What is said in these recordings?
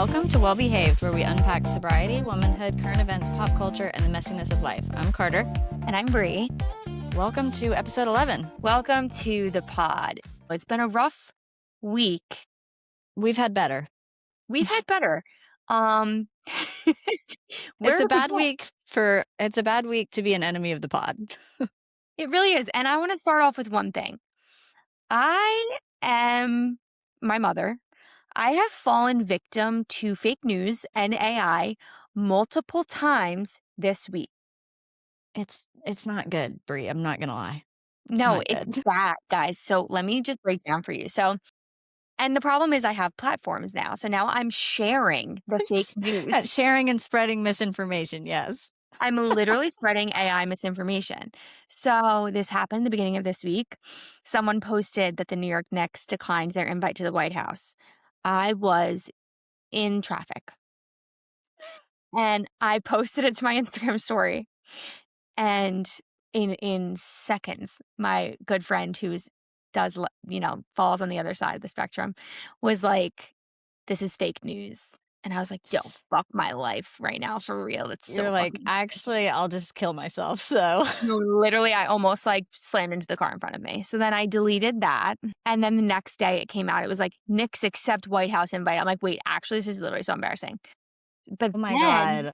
Welcome to Well Behaved, where we unpack sobriety, womanhood, current events, pop culture, and the messiness of life. I'm Carter. And I'm Bree. Welcome to episode 11. Welcome to the pod. It's been a rough week. We've had better. We've had better. It's a bad week to be an enemy of the pod. It really is. And I want to start off with one thing. I am my mother. I have fallen victim to fake news and AI multiple times this week. It's not good, Bree. I'm not going to lie. It's bad, guys. So let me just break down for you. And the problem is I have platforms now. So now I'm sharing the fake news. Sharing and spreading misinformation, yes. I'm literally spreading AI misinformation. So this happened at the beginning of this week. Someone posted that the New York Knicks declined their invite to the White House. I was in traffic. And I posted it to my Instagram story. And in seconds, my good friend falls on the other side of the spectrum was like, this is fake news. And I was like, don't fuck my life right now, for real. It's so You're like, actually, I'll just kill myself. So no, literally, I almost slammed into the car in front of me. So then I deleted that. And then the next day it came out. It was like, Knicks accept White House invite. I'm like, wait, actually, this is literally so embarrassing. But oh my God.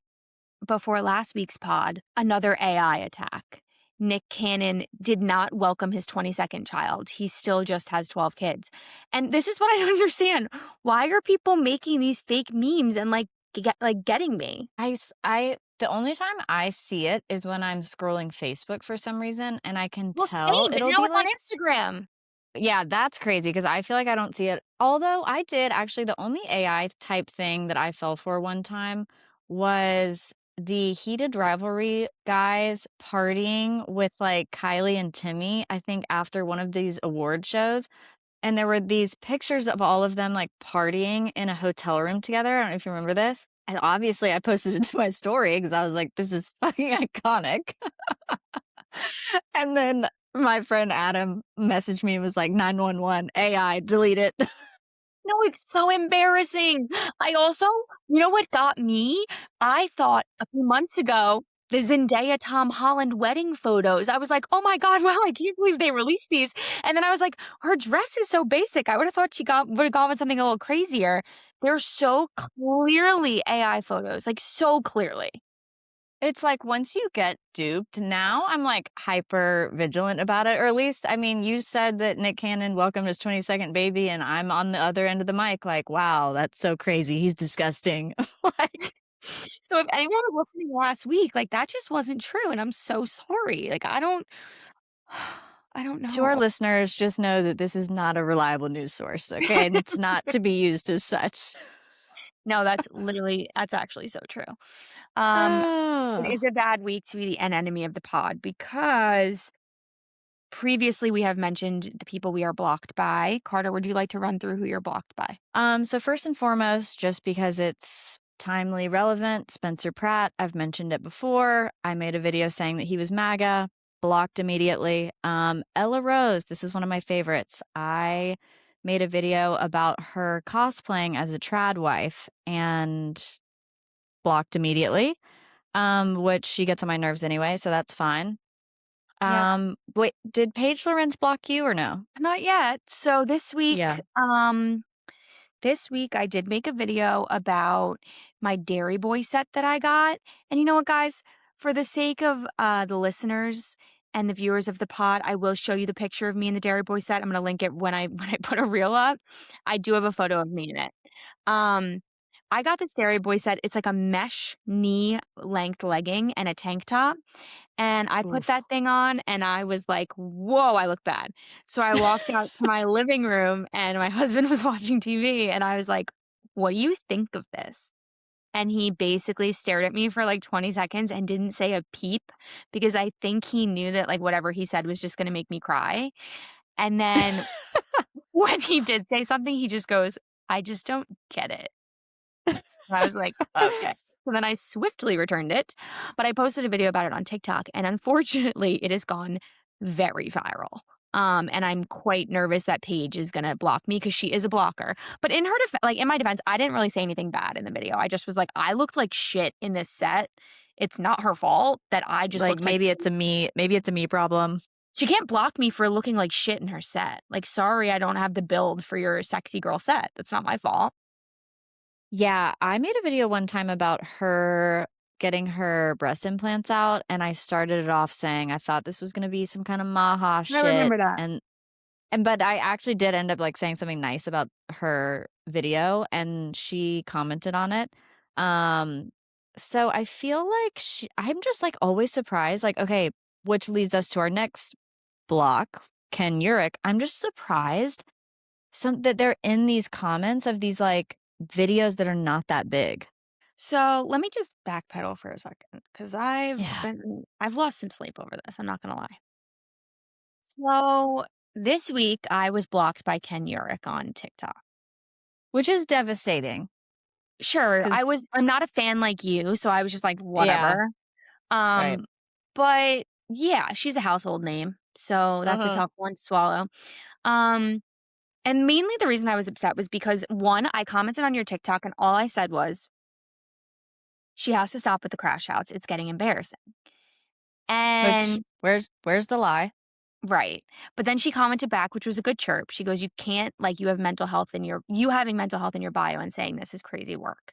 Before last week's pod, another AI attack. Nick Cannon did not welcome his 22nd child. He still just has 12 kids. And this is what I don't understand. Why are people making these fake memes and getting me? The only time I see it is when I'm scrolling Facebook for some reason, and I can tell same, it'll but now be it's on Instagram. Yeah, that's crazy because I feel like I don't see it. Although I did actually, the only AI type thing that I fell for one time was the heated rivalry guys partying with like Kylie and Timmy, I think after one of these award shows. And there were these pictures of all of them like partying in a hotel room together. I don't know if you remember this. And obviously I posted it to my story because I was like, this is fucking iconic. And then my friend Adam messaged me and was like, 911, AI, delete it. No, it's so embarrassing. I also, you know what got me? I thought a few months ago, the Zendaya Tom Holland wedding photos. I was like, oh my God, wow, I can't believe they released these. And then I was like, her dress is so basic. I would have thought would have gone with something a little crazier. They're so clearly AI photos, like so clearly. It's like once you get duped, now I'm like hyper vigilant about it. Or at least, I mean, you said that Nick Cannon welcomed his 22nd baby, and I'm on the other end of the mic like, wow, that's so crazy. He's disgusting. So if anyone was listening last week, like that just wasn't true. And I'm so sorry. Like I don't know. To our listeners, just know that this is not a reliable news source, okay? And it's not to be used as such. No, that's actually so true. It is a bad week to be the enemy of the pod because previously we have mentioned the people we are blocked by. Carter, would you like to run through who you're blocked by? So first and foremost, just because it's timely relevant, Spencer Pratt, I've mentioned it before. I made a video saying that he was MAGA, blocked immediately. Ella Rose, this is one of my favorites. I made a video about her cosplaying as a trad wife and blocked immediately, which she gets on my nerves anyway, so that's fine. Yeah. Wait, did Paige Lorenz block you or no? Not yet. So this week, I did make a video about my Dairy Boy set that I got. And you know what, guys? For the sake of the listeners and the viewers of the pod, I will show you the picture of me in the Dairy Boy set. I'm going to link it when I put a reel up. I do have a photo of me in it. I got this Dairy Boy set. It's like a mesh knee length legging and a tank top. And I put that thing on and I was like, whoa, I look bad. So I walked out to my living room and my husband was watching TV and I was like, what do you think of this? And he basically stared at me for like 20 seconds and didn't say a peep because I think he knew that like whatever he said was just going to make me cry. And then when he did say something, he just goes, I just don't get it. And I was like, okay. So then I swiftly returned it, but I posted a video about it on TikTok, and unfortunately, it has gone very viral. And I'm quite nervous that Paige is gonna block me because she is a blocker. But in her like, in my defense, I didn't really say anything bad in the video. I just was like, "I looked like shit in this set. It's not her fault that I just Like, looked like." maybe it's a me problem. She can't block me for looking like shit in her set. Like, sorry, I don't have the build for your sexy girl set. That's not my fault. Yeah, I made a video one time about her getting her breast implants out, and I started it off saying I thought this was gonna be some kind of maha I shit, remember that. and but I actually did end up, like, saying something nice about her video, and she commented on it. Um, so I feel like I'm just, like, always surprised, like, okay, which leads us to our next block, Ken Urich. I'm just surprised that they're in these comments of these, like, videos that are not that big. So let me just backpedal for a second because Yeah. I've lost some sleep over this. I'm not gonna lie. So this week I was blocked by Ken Urich on TikTok. Which is devastating, Sure, 'cause I'm not a fan like you, so I was just like, yeah, whatever. right. Um, but yeah, she's a household name, so that's a Uh-huh. tough one to swallow. Um, and mainly the reason I was upset was because one, I commented on your TikTok and all I said was, she has to stop with the crash outs. It's getting embarrassing. Which And where's the lie? right. But then she commented back, which was a good chirp. She goes, "You can't like you have mental health in your you having mental health in your bio and saying this is crazy work."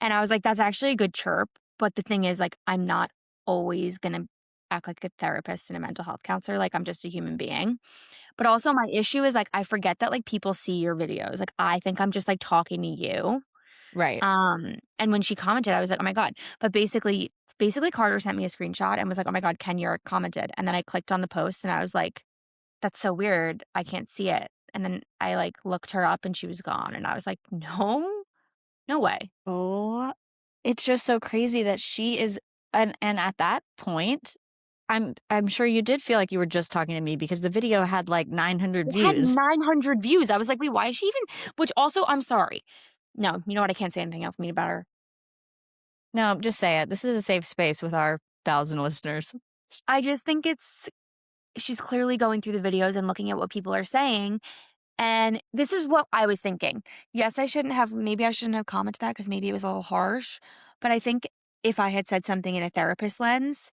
And I was like, "That's actually a good chirp." But the thing is, like, I'm not always gonna act like a therapist and a mental health counselor. Like, I'm just a human being. But also my issue is like I forget that like people see your videos. Like I think I'm just like talking to you. Right. And when she commented, I was like, "Oh my God." But basically Carter sent me a screenshot and was like, "Oh my God, Ken York commented." And then I clicked on the post and I was like, "That's so weird. I can't see it." And then I like looked her up and she was gone. And I was like, "No, no way." Oh, it's just so crazy that she is and at that point, I'm sure you did feel like you were just talking to me because the video had, like, 900 It had views. 900 views. I was like, "Wait, why is she even?" Which also, I'm sorry. No, you know what? I can't say anything else mean about her. No, just say it. This is a safe space with our 1,000 listeners. I just think she's clearly going through the videos and looking at what people are saying. And this is what I was thinking. Yes, maybe I shouldn't have commented that because maybe it was a little harsh. But I think if I had said something in a therapist lens,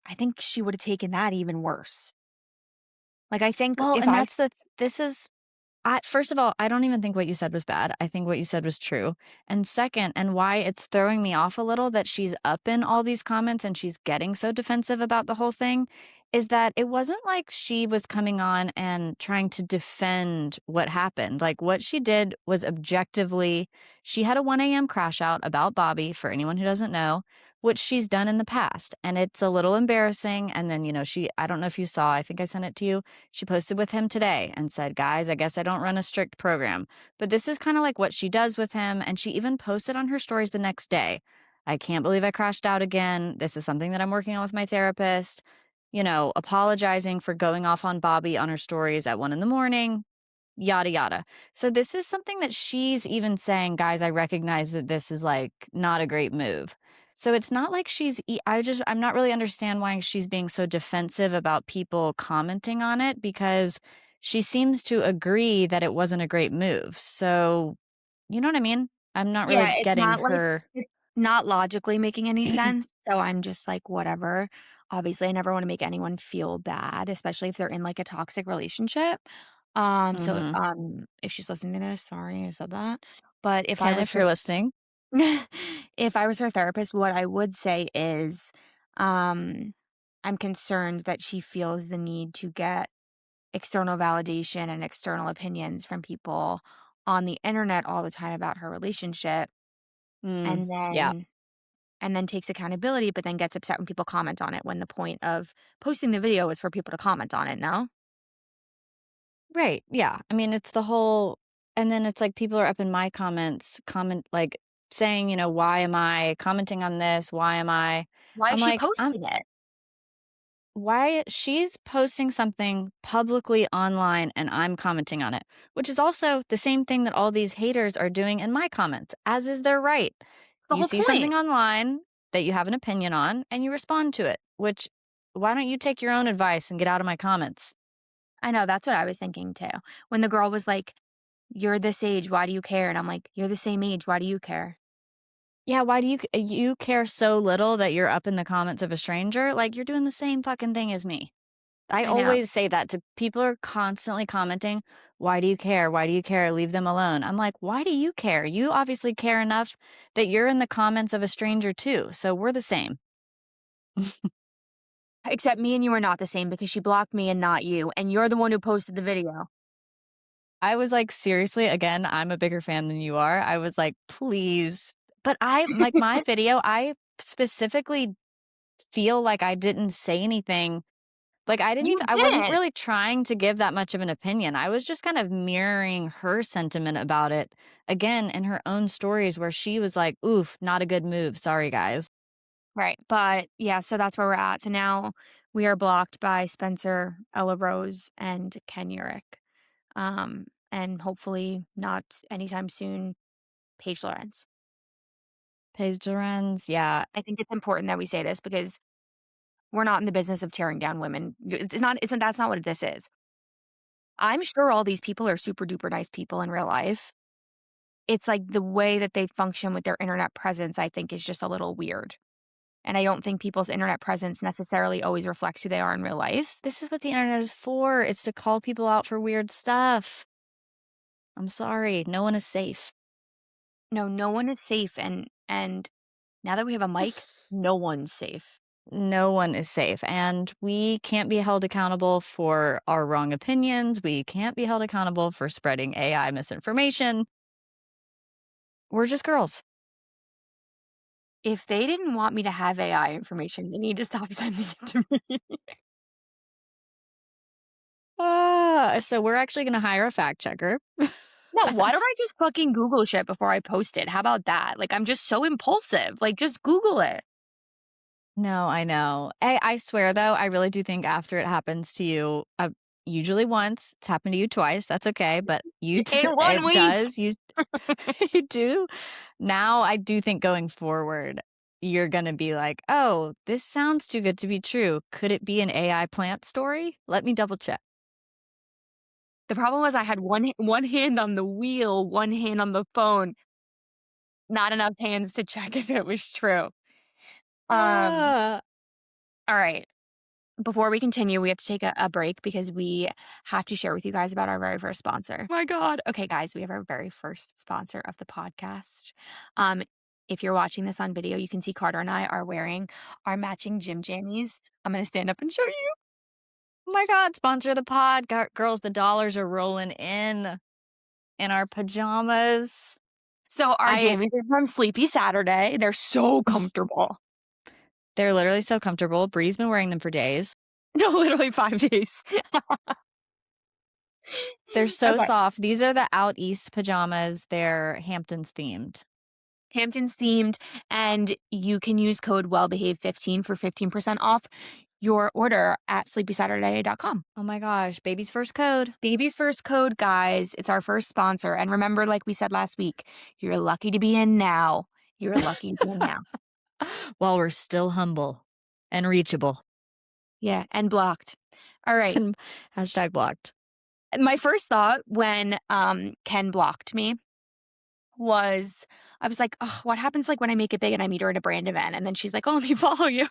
I think she would have taken that even worse. Like, I think Well, if and I, that's the this is first of all, I don't even think what you said was bad. I think what you said was true. And second, and why it's throwing me off a little that she's up in all these comments and she's getting so defensive about the whole thing is that it wasn't like she was coming on and trying to defend what happened. Like what she did was objectively, she had a 1 a.m. crash out about Bobby, for anyone who doesn't know, which she's done in the past. And it's a little embarrassing. And then, I don't know if you saw, I think I sent it to you, she posted with him today and said, "Guys, I guess I don't run a strict program." But this is kind of like what she does with him. And she even posted on her stories the next day. "I can't believe I crashed out again. This is something that I'm working on with my therapist." Apologizing for going off on Bobby on her stories at 1 in the morning, yada, yada. So this is something that she's even saying, "Guys, I recognize that this is like not a great move." So it's not like I'm not really understand why she's being so defensive about people commenting on it because she seems to agree that it wasn't a great move. So, you know what I mean? I'm not yeah, really getting her. it's not logically making any sense. So I'm just like, whatever. Obviously, I never want to make anyone feel bad, especially if they're in like a toxic relationship. Mhm. If she's listening to this, sorry I said that. But if I Ken, was if her you're listening. if I was her therapist, what I would say is, um, I'm concerned that she feels the need to get external validation and external opinions from people on the internet all the time about her relationship, Mm, and yeah. then takes accountability, but then gets upset when people comment on it when the point of posting the video is for people to comment on it, no? Right, yeah. I mean, it's the whole and then it's like people are up in my comments, like, saying, "Why am I commenting on this? Why am I" Why is I'm she like, posting it? why she's posting something publicly online and I'm commenting on it, which is also the same thing that all these haters are doing in my comments, as is their right. The You whole see something point. online that you have an opinion on and you respond to it, which why don't you take your own advice and get out of my comments? I know, that's what I was thinking too. When the girl was like, "You're this age, why do you care?" And I'm like, "You're the same age, why do you care?" Yeah, why do you care so little that you're up in the comments of a stranger? Like, you're doing the same fucking thing as me. I I know. always say that to people are constantly commenting, "Why do you care? Why do you care? Leave them alone." I'm like, "Why do you care? You obviously care enough that you're in the comments of a stranger too, so we're the same." Except me and you are not the same because she blocked me and not you, and you're the one who posted the video. I was like, "Seriously, again, I'm a bigger fan than you are." I was like, "Please." But I like, my video, I specifically feel like I didn't say anything. Like, You I wasn't didn't. really trying to give that much of an opinion. I was just kind of mirroring her sentiment about it, again, in her own stories where she was like, "Oof, not a good move. Sorry, guys." Right. But yeah, so that's where we're at. So now we are blocked by Spencer, Ella Rose, and Ken Urich. And hopefully not anytime soon, Paige Lorenz. Paige Lorenz, yeah. I think it's important that we say this because we're not in the business of tearing down women. It's not that's not what this is. I'm sure all these people are super duper nice people in real life. It's like the way that they function with their internet presence, I think, is just a little weird. And I don't think people's internet presence necessarily always reflects who they are in real life. This is what the internet is for. It's to call people out for weird stuff. I'm sorry. No one is safe. No, no one is safe, and now that we have a mic, no one's safe. No one is safe, and we can't be held accountable for our wrong opinions. We can't be held accountable for spreading AI misinformation. We're just girls. If they didn't want me to have AI information, they need to stop sending it to me. So we're actually gonna hire a fact checker. No, why don't That's I just fucking Google shit before I post it? How about that? Like, I'm just so impulsive. Like, just Google it. No, I know. I swear though, I really do think after it happens to you, usually once, it's happened to you twice, that's okay, but In one it week. does, you do. Now I do think going forward, you're gonna be like, "Oh, this sounds too good to be true. Could it be an AI plant story? Let me double check." The problem was I had one hand on the wheel, one hand on the phone, not enough hands to check if it was true. Um, Ah. all right. Before we continue, we have to take a break because we have to share with you guys about our very first sponsor. My God. Okay, guys, we have our very first sponsor of the podcast. Um, if you're watching this on video, you can see Carter and I are wearing our matching gym jammies. I'm going to stand up and show you. Oh my god, sponsor the pod. Girls, the dollars are rolling in our pajamas. So our I jammies are from Sleepy Saturday. They're so comfortable. They're literally so comfortable. Bree's been wearing them for days. No, literally 5 days. They're so Okay. soft. These are the Out East pajamas. They're Hamptons themed. Hamptons themed, and you can use code WellBehave15 for 15% off your order at sleepysaturday.com. Oh my gosh, baby's first code. Baby's first code, guys. It's our first sponsor. And remember, like we said last week, you're lucky to be in now. You're lucky to be in now. While we're still humble and reachable. Yeah, and blocked. All right. And hashtag blocked. My first thought when Ken blocked me was I was like, oh, what happens like when I make it big and I meet her at a brand event? And then she's like, oh, let me follow you.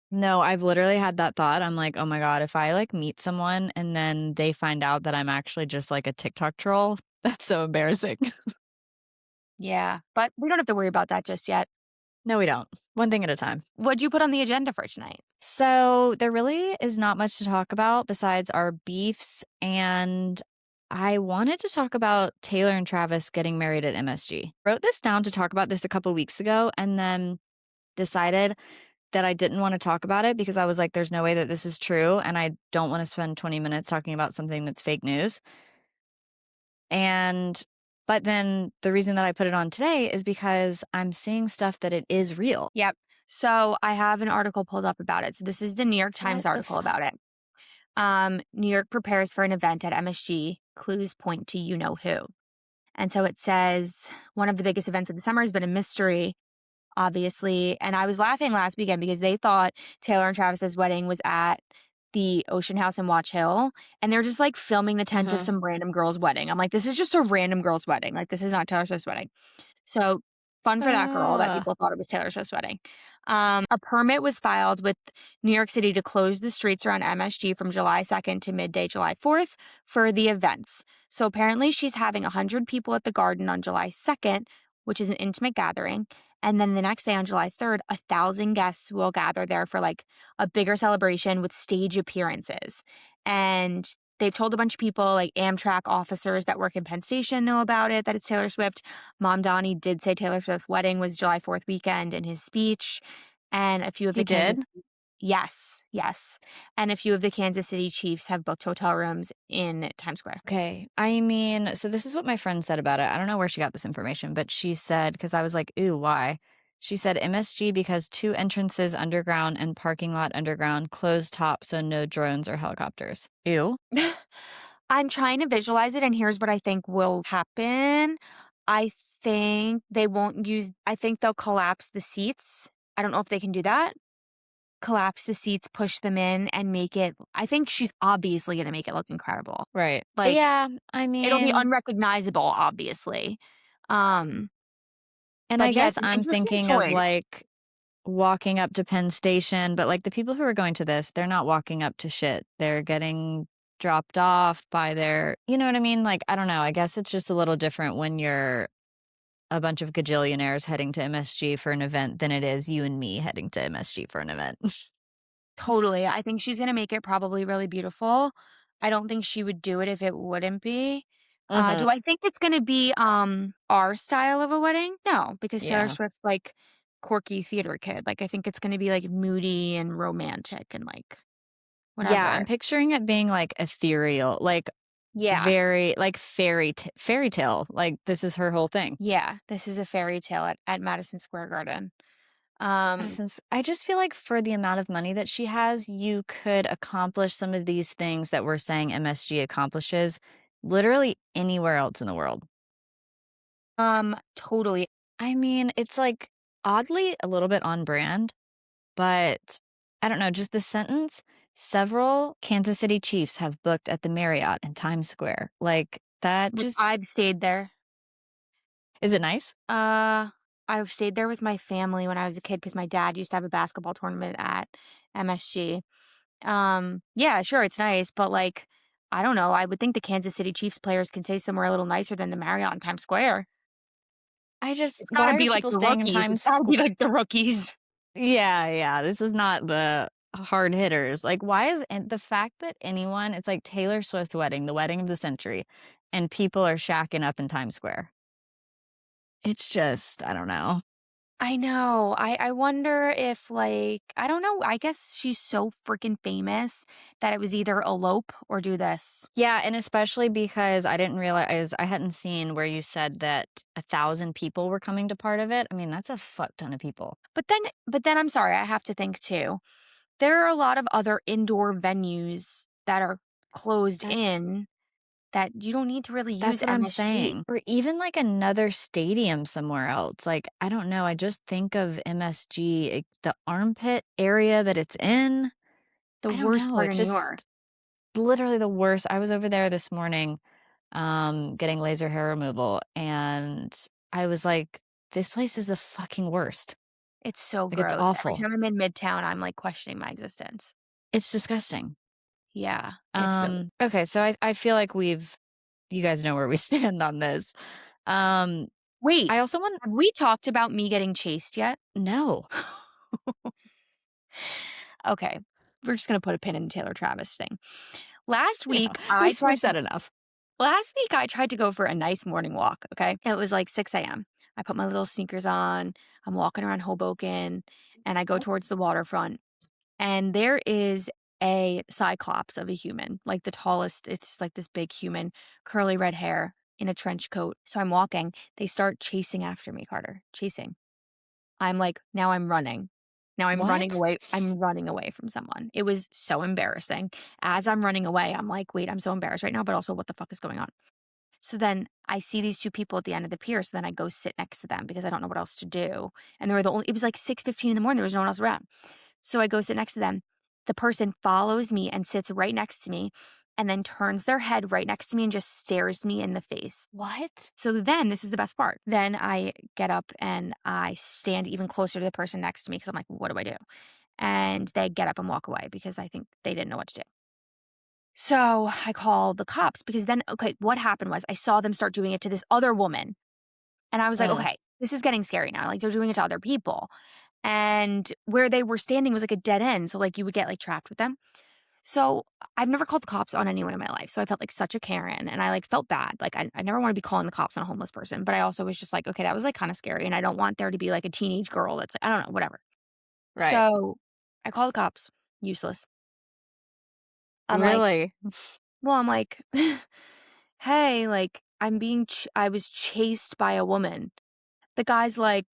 No, I've literally had that thought. I'm like, oh my God, if I like meet someone and then they find out that I'm actually just like a TikTok troll, that's so embarrassing. Yeah, but we don't have to worry about that just yet. No, we don't. One thing at a time. What'd you put on the agenda for tonight? So there really is not much to talk about besides our beefs. And I wanted to talk about Taylor and Travis getting married at MSG. Wrote this down to talk about this a couple weeks ago and then decided that I didn't want to talk about it because I was like, there's no way that this is true. And I don't want to spend 20 minutes talking about something that's fake news. And, but then the reason that I put it on today is because I'm seeing stuff that it is real. Yep. So I have an article pulled up about it. So this is the New York Times What the article fuck? about it. New York prepares for an event at MSG. Clues point to you know who. And so it says one of the biggest events of the summer has been a mystery, obviously. And I was laughing last weekend because they thought Taylor and Travis's wedding was at the Ocean House in Watch Hill, and they're just, like, filming the tent of Mhm. some random girl's wedding. I'm like, "This is just a random girl's wedding, like, this is not Taylor Swift's wedding." So, fun for that girl that Ah. people thought it was Taylor Swift's wedding. A permit was filed with New York City to close the streets around MSG from July 2nd to midday July 4th for the events. So apparently she's having 100 people at the Garden on July 2nd, which is an intimate gathering. And then the next day on July 3rd, 1,000 guests will gather there for like a bigger celebration with stage appearances. And they've told a bunch of people, like Amtrak officers that work in Penn Station know about it, that it's Taylor Swift. Mom Donnie did say Taylor Swift's wedding was July 4th weekend in his speech, and a few of He the did? Kansas Yes, yes, and a few of the Kansas City Chiefs have booked hotel rooms in Times Square. Okay. I mean, so this is what my friend said about it. I don't know where she got this information, but she said, because I was like, ooh, why? She said MSG because two entrances underground and parking lot underground closed top, so no drones or helicopters. Ew. I'm trying to visualize it, and here's what I think will happen. I think they won't use I think they'll collapse the seats. I don't know if they can do that. Collapse the seats, push them in, and make it I think she's obviously gonna make it look incredible. Right. Like, Yeah. I it'll be mean, unrecognizable, obviously. Um, and I but yeah, guess it's an I'm interesting thinking of choice. like walking up to Penn Station, but like the people who are going to this, they're not walking up to shit. They're getting dropped off by their, you know what I mean? Like, I don't know. I guess it's just a little different when you're a bunch of gajillionaires heading to MSG for an event than it is you and me heading to MSG for an event. Totally. I think she's gonna make it probably really beautiful. I don't think she would do it if it wouldn't be. Mhm. Do I think it's gonna be, our style of a wedding? No, because Taylor Yeah. Swift's, like, quirky theater kid. Like, I think it's gonna be, like, moody and romantic and, like, Yeah, whatever. I'm picturing it being like ethereal, like Yeah. very like fairy tale. Like this is her whole thing. Yeah. This is a fairy tale at Madison Square Garden. Um Since I just feel like for the amount of money that she has, you could accomplish some of these things that we're saying MSG accomplishes literally anywhere else in the world. totally. I mean, it's like oddly a little bit on brand, but I don't know, just the sentence, several Kansas City Chiefs have booked at the Marriott in Times Square. Like that Which just I've stayed there. is it nice? Uh, I've stayed there with my family when I was a kid because my dad used to have a basketball tournament at MSG. Yeah, sure, it's nice, but, like, I don't know, I would think the Kansas City Chiefs players can stay somewhere a little nicer than the Marriott in Times Square. I just It's why gotta are be like people the staying in rookies, Times it's gotta be Square? like the rookies. Yeah, yeah, this is not the hard hitters. Like, why is and the fact that anyone it's like Taylor Swift's wedding, the wedding of the century, and people are shacking up in Times Square. It's just I don't know. I know, I wonder if, like I don't know, I guess she's so freaking famous that it was either elope or do this. Yeah, and especially because I didn't realize I hadn't seen where you said that 1,000 people were coming to part of it. I mean, that's a fuck ton of people. But then I'm sorry, I have to think too. There are a lot of other indoor venues that are closed That in that you don't need to really use that's what I'm MSG. saying. Or even like another stadium somewhere else. Like, I don't know, I just think of MSG, the armpit area that it's in. The I don't worst know, part it's of New York. just literally the worst. I was over there this morning, getting laser hair removal, and I was like, "This place is the fucking worst." It's so Like, it's gross. Every awful. time I'm in Midtown, I'm, like, questioning my existence. It's disgusting. Yeah, it's really Okay, so I feel like you guys know where we stand on this. Um, Wait, I also want have we talked about me getting chased yet? no. Okay, we're just gonna put a pin in the Taylor Travis thing. Last Yeah, week, I we've tried to said enough. Last week, I tried to go for a nice morning walk, okay? It was, like, 6 a.m. I put my little sneakers on, I'm walking around Hoboken, and I go towards the waterfront. And there is a cyclops of a human, like the tallest it's like this big human, curly red hair in a trench coat. So I'm walking. They start chasing after me, Carter. Chasing. I'm like, now I'm running. Now I'm running What? away. I'm running away from someone. It was so embarrassing. As I'm running away, I'm like, wait, I'm so embarrassed right now, but also what the fuck is going on? So then I see these two people at the end of the pier. So then I go sit next to them because I don't know what else to do. And they were the only, it was like 6:15 in the morning. There was no one else around. So I go sit next to them. The person follows me and sits right next to me and then turns their head right next to me and just stares me in the face. What? So then this is the best part. Then I get up and I stand even closer to the person next to me because I'm like, what do I do? And they get up and walk away because I think they didn't know what to do. So I call the cops because then, okay, what happened was I saw them start doing it to this other woman. And I was like, Ugh. okay, this is getting scary now. Like they're doing it to other people. And where they were standing was like a dead end. So like you would get like trapped with them. So I've never called the cops on anyone in my life. So I felt like such a Karen and I like felt bad. Like I never want to be calling the cops on a homeless person. But I also was just like, okay, that was like kind of scary. And I don't want there to be like a teenage girl that's like, I don't know, whatever. Right. So I call the cops. Useless. I'm like, Really? well, I'm like, hey, like I was chased by a woman. The guy's like,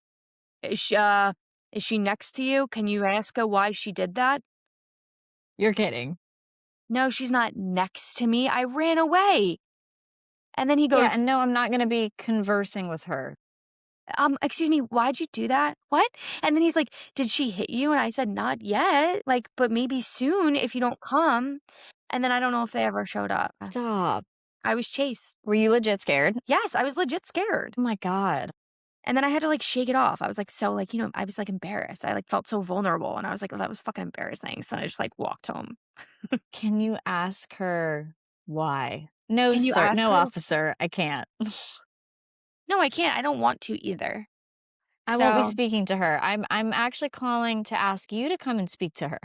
is she next to you? Can you ask her why she did that? You're kidding. No, she's not next to me. I ran away. And then he Yeah, goes, and no, I'm not gonna be conversing with her. excuse me, why'd you do that? What? And then he's like, did she hit you? And I said, not yet. Like, but maybe soon if you don't come. And then I don't know if they ever showed up. Stop. I was chased. Were you legit scared? Yes, I was legit scared. Oh my god. And then I had to like shake it off. I was like, so like, I was like embarrassed. I like felt so vulnerable. And I was like, well, that was fucking embarrassing. So then I just like walked home. Can you ask her why? No, Can you sir. ask No, her? officer. I can't. No, I can't. I don't want to either. I won't be So, speaking to her. I'm actually calling to ask you to come and speak to her.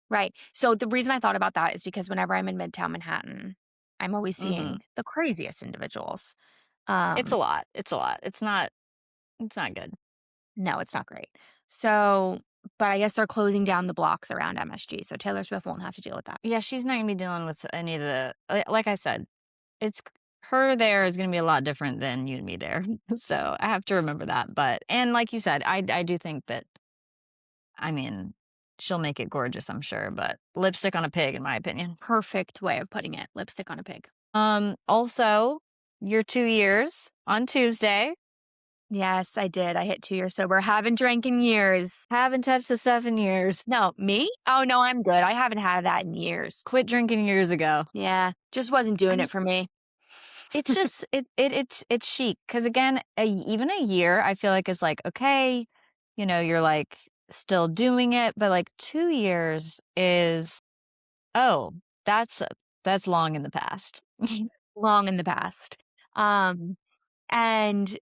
right. So the reason I thought about that is because whenever I'm in Midtown Manhattan, I'm always Mhm. seeing the craziest individuals. It's Um, a lot. It's a lot. It's not good. no, it's not great. So, but I guess they're closing down the blocks around MSG. So Taylor Swift won't have to deal with that. Yeah, she's not gonna be dealing with any of the like I said, it's her there is gonna be a lot different than you and me there. So, I have to remember that, but and like you said, I do think that I mean, she'll make it gorgeous, I'm sure, but lipstick on a pig in my opinion. Perfect way of putting it. Lipstick on a pig. Also, your 2 years on Tuesday. Yes, I did. I hit 2 years sober. Haven't drank in years. Haven't touched the stuff in years. No, me? Oh, no, I'm good. I haven't had that in years. Quit drinking years ago. Yeah, just wasn't I doing mean, it for me. it's just it's chic because again, even a year I feel like is like, okay, you're, like, still doing it, but, like, 2 years is oh, that's that's long in the past. Long in the past. Um, and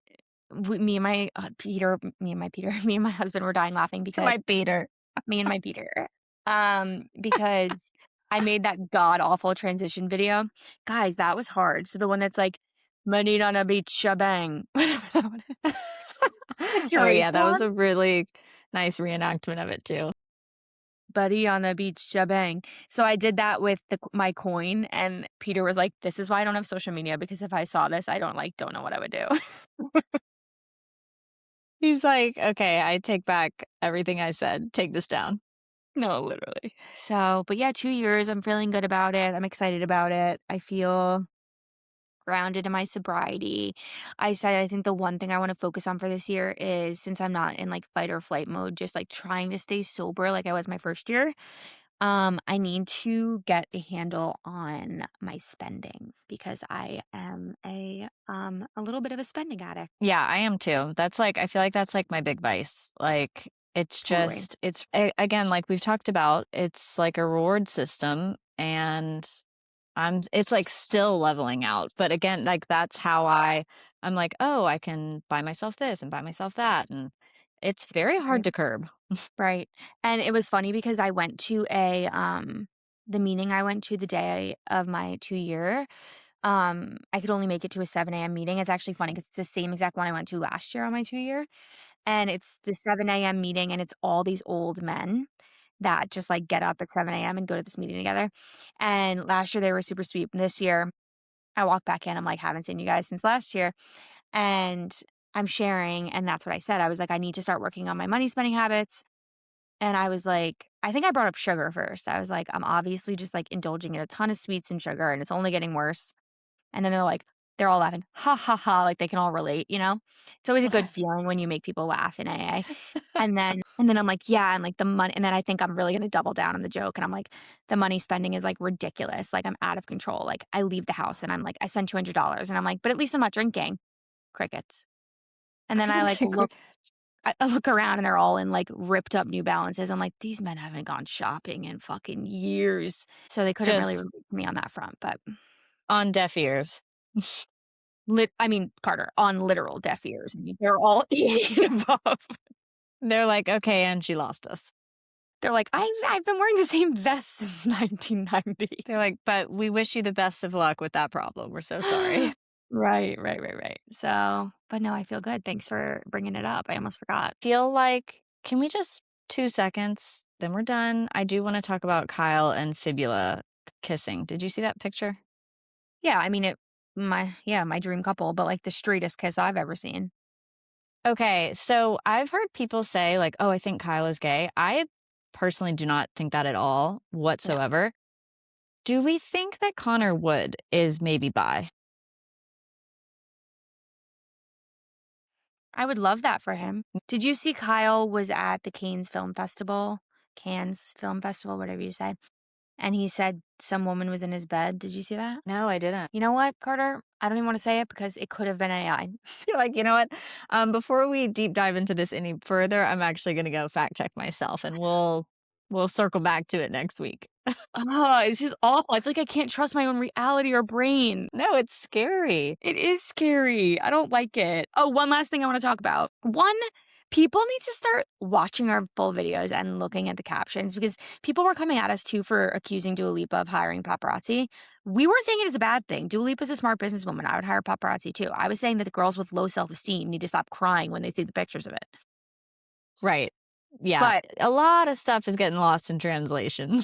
me and my Peter, me and my husband were dying laughing because My Peter. me and my Peter, because I made that god awful transition video. Guys, that was hard. So the one that's like, "Money on a beach, shabang." Whatever that one is. The Oh, Jamaican yeah, that was one? a really nice reenactment of it too. "Buddy on the beach, shabang." So I did that with my coin, and Peter was like, "This is why I don't have social media, because if I saw this, I don't know what I would do." He's like, "Okay, I take back everything I said. Take this down." No, literally. So, but yeah, 2 years, I'm feeling good about it, I'm excited about it, I feel grounded in my sobriety. I said I think the one thing I want to focus on for this year is, since I'm not in like fight or flight mode, just like trying to stay sober like I was my first year. I need to get a handle on my spending because I am a little bit of a spending addict. Yeah, I am too. That's like I feel like that's like my big vice. Like it's Totally. just again like we've talked about, it's like a reward system and it's like still leveling out. But again, like that's how I'm like, "Oh, I can buy myself this and buy myself that." And it's very hard Right. to curb. Right. And it was funny because I went to the meeting I went to the day of my 2 year. I could only make it to a 7 a.m. meeting. It's actually funny because it's the same exact one I went to last year on my 2 year. And it's the 7 a.m. meeting, and it's all these old men that just like get up at 7 a.m. and go to this meeting together. And last year they were super sweet. And this year I walked back in. I'm like, haven't seen you guys since last year. And I'm sharing. And that's what I said. I was like, I need to start working on my money spending habits. And I was like, I think I brought up sugar first. I was like, I'm obviously just like indulging in a ton of sweets and sugar, and it's only getting worse. And then they're like, they're all laughing, "Ha, ha, ha," like, they can all relate, you know? It's always a good feeling when you make people laugh in AA. And then I'm like, "Yeah," and, like, the money and then I think I'm really gonna double down on the joke, and I'm like, "The money spending is, like, ridiculous, like, I'm out of control." Like, I leave the house and I'm like, "I spent $200," and I'm like, "But at least I'm not drinking." Crickets. And then I, like, I look around and they're all in, like, ripped up New Balances. I'm like, "These men haven't gone shopping in fucking years." So they couldn't really Just relate to me on that front, but on deaf ears. I mean, Carter, on literal deaf ears. I mean, they're all 80 and above. They're like, "Okay, and she lost us." They're like, I've been wearing the same vest since 1990." They're like, "But we wish you the best of luck with that problem. We're so sorry." Right, right, right, right. So, but no, I feel good. Thanks for bringing it up. I almost forgot. Feel like can we just 2 seconds, then we're done. I do wanna talk about Kyle and Fibula kissing. Did you see that picture? Yeah, I mean, my dream couple, but like the straightest kiss I've ever seen. Okay, so I've heard people say, like, "Oh, I think Kyle is gay." I personally do not think that at all No, whatsoever. Do we think that Connor Wood is maybe bi? I would love that for him. Did you see Kyle was at the Cannes Film Festival, whatever you say, and he said some woman was in his bed. Did you see that? No, I didn't. You know what, Carter? I don't even want to say it because it could have been AI. You're like, "You know what? Before we deep dive into this any further, I'm actually gonna go fact check myself, and we'll circle back to it next week." Oh, it's just awful. I feel like I can't trust my own reality or brain. No, it's scary. It is scary. I don't like it. Oh, one last thing I want to talk about. One, people need to start watching our full videos and looking at the captions because people were coming at us too for accusing Dua Lipa of hiring paparazzi. We weren't saying it as a bad thing. Dua Lipa's a smart businesswoman. I would hire paparazzi too. I was saying that the girls with low self esteem need to stop crying when they see the pictures of it. Right. Yeah. But A lot of stuff is getting lost in translation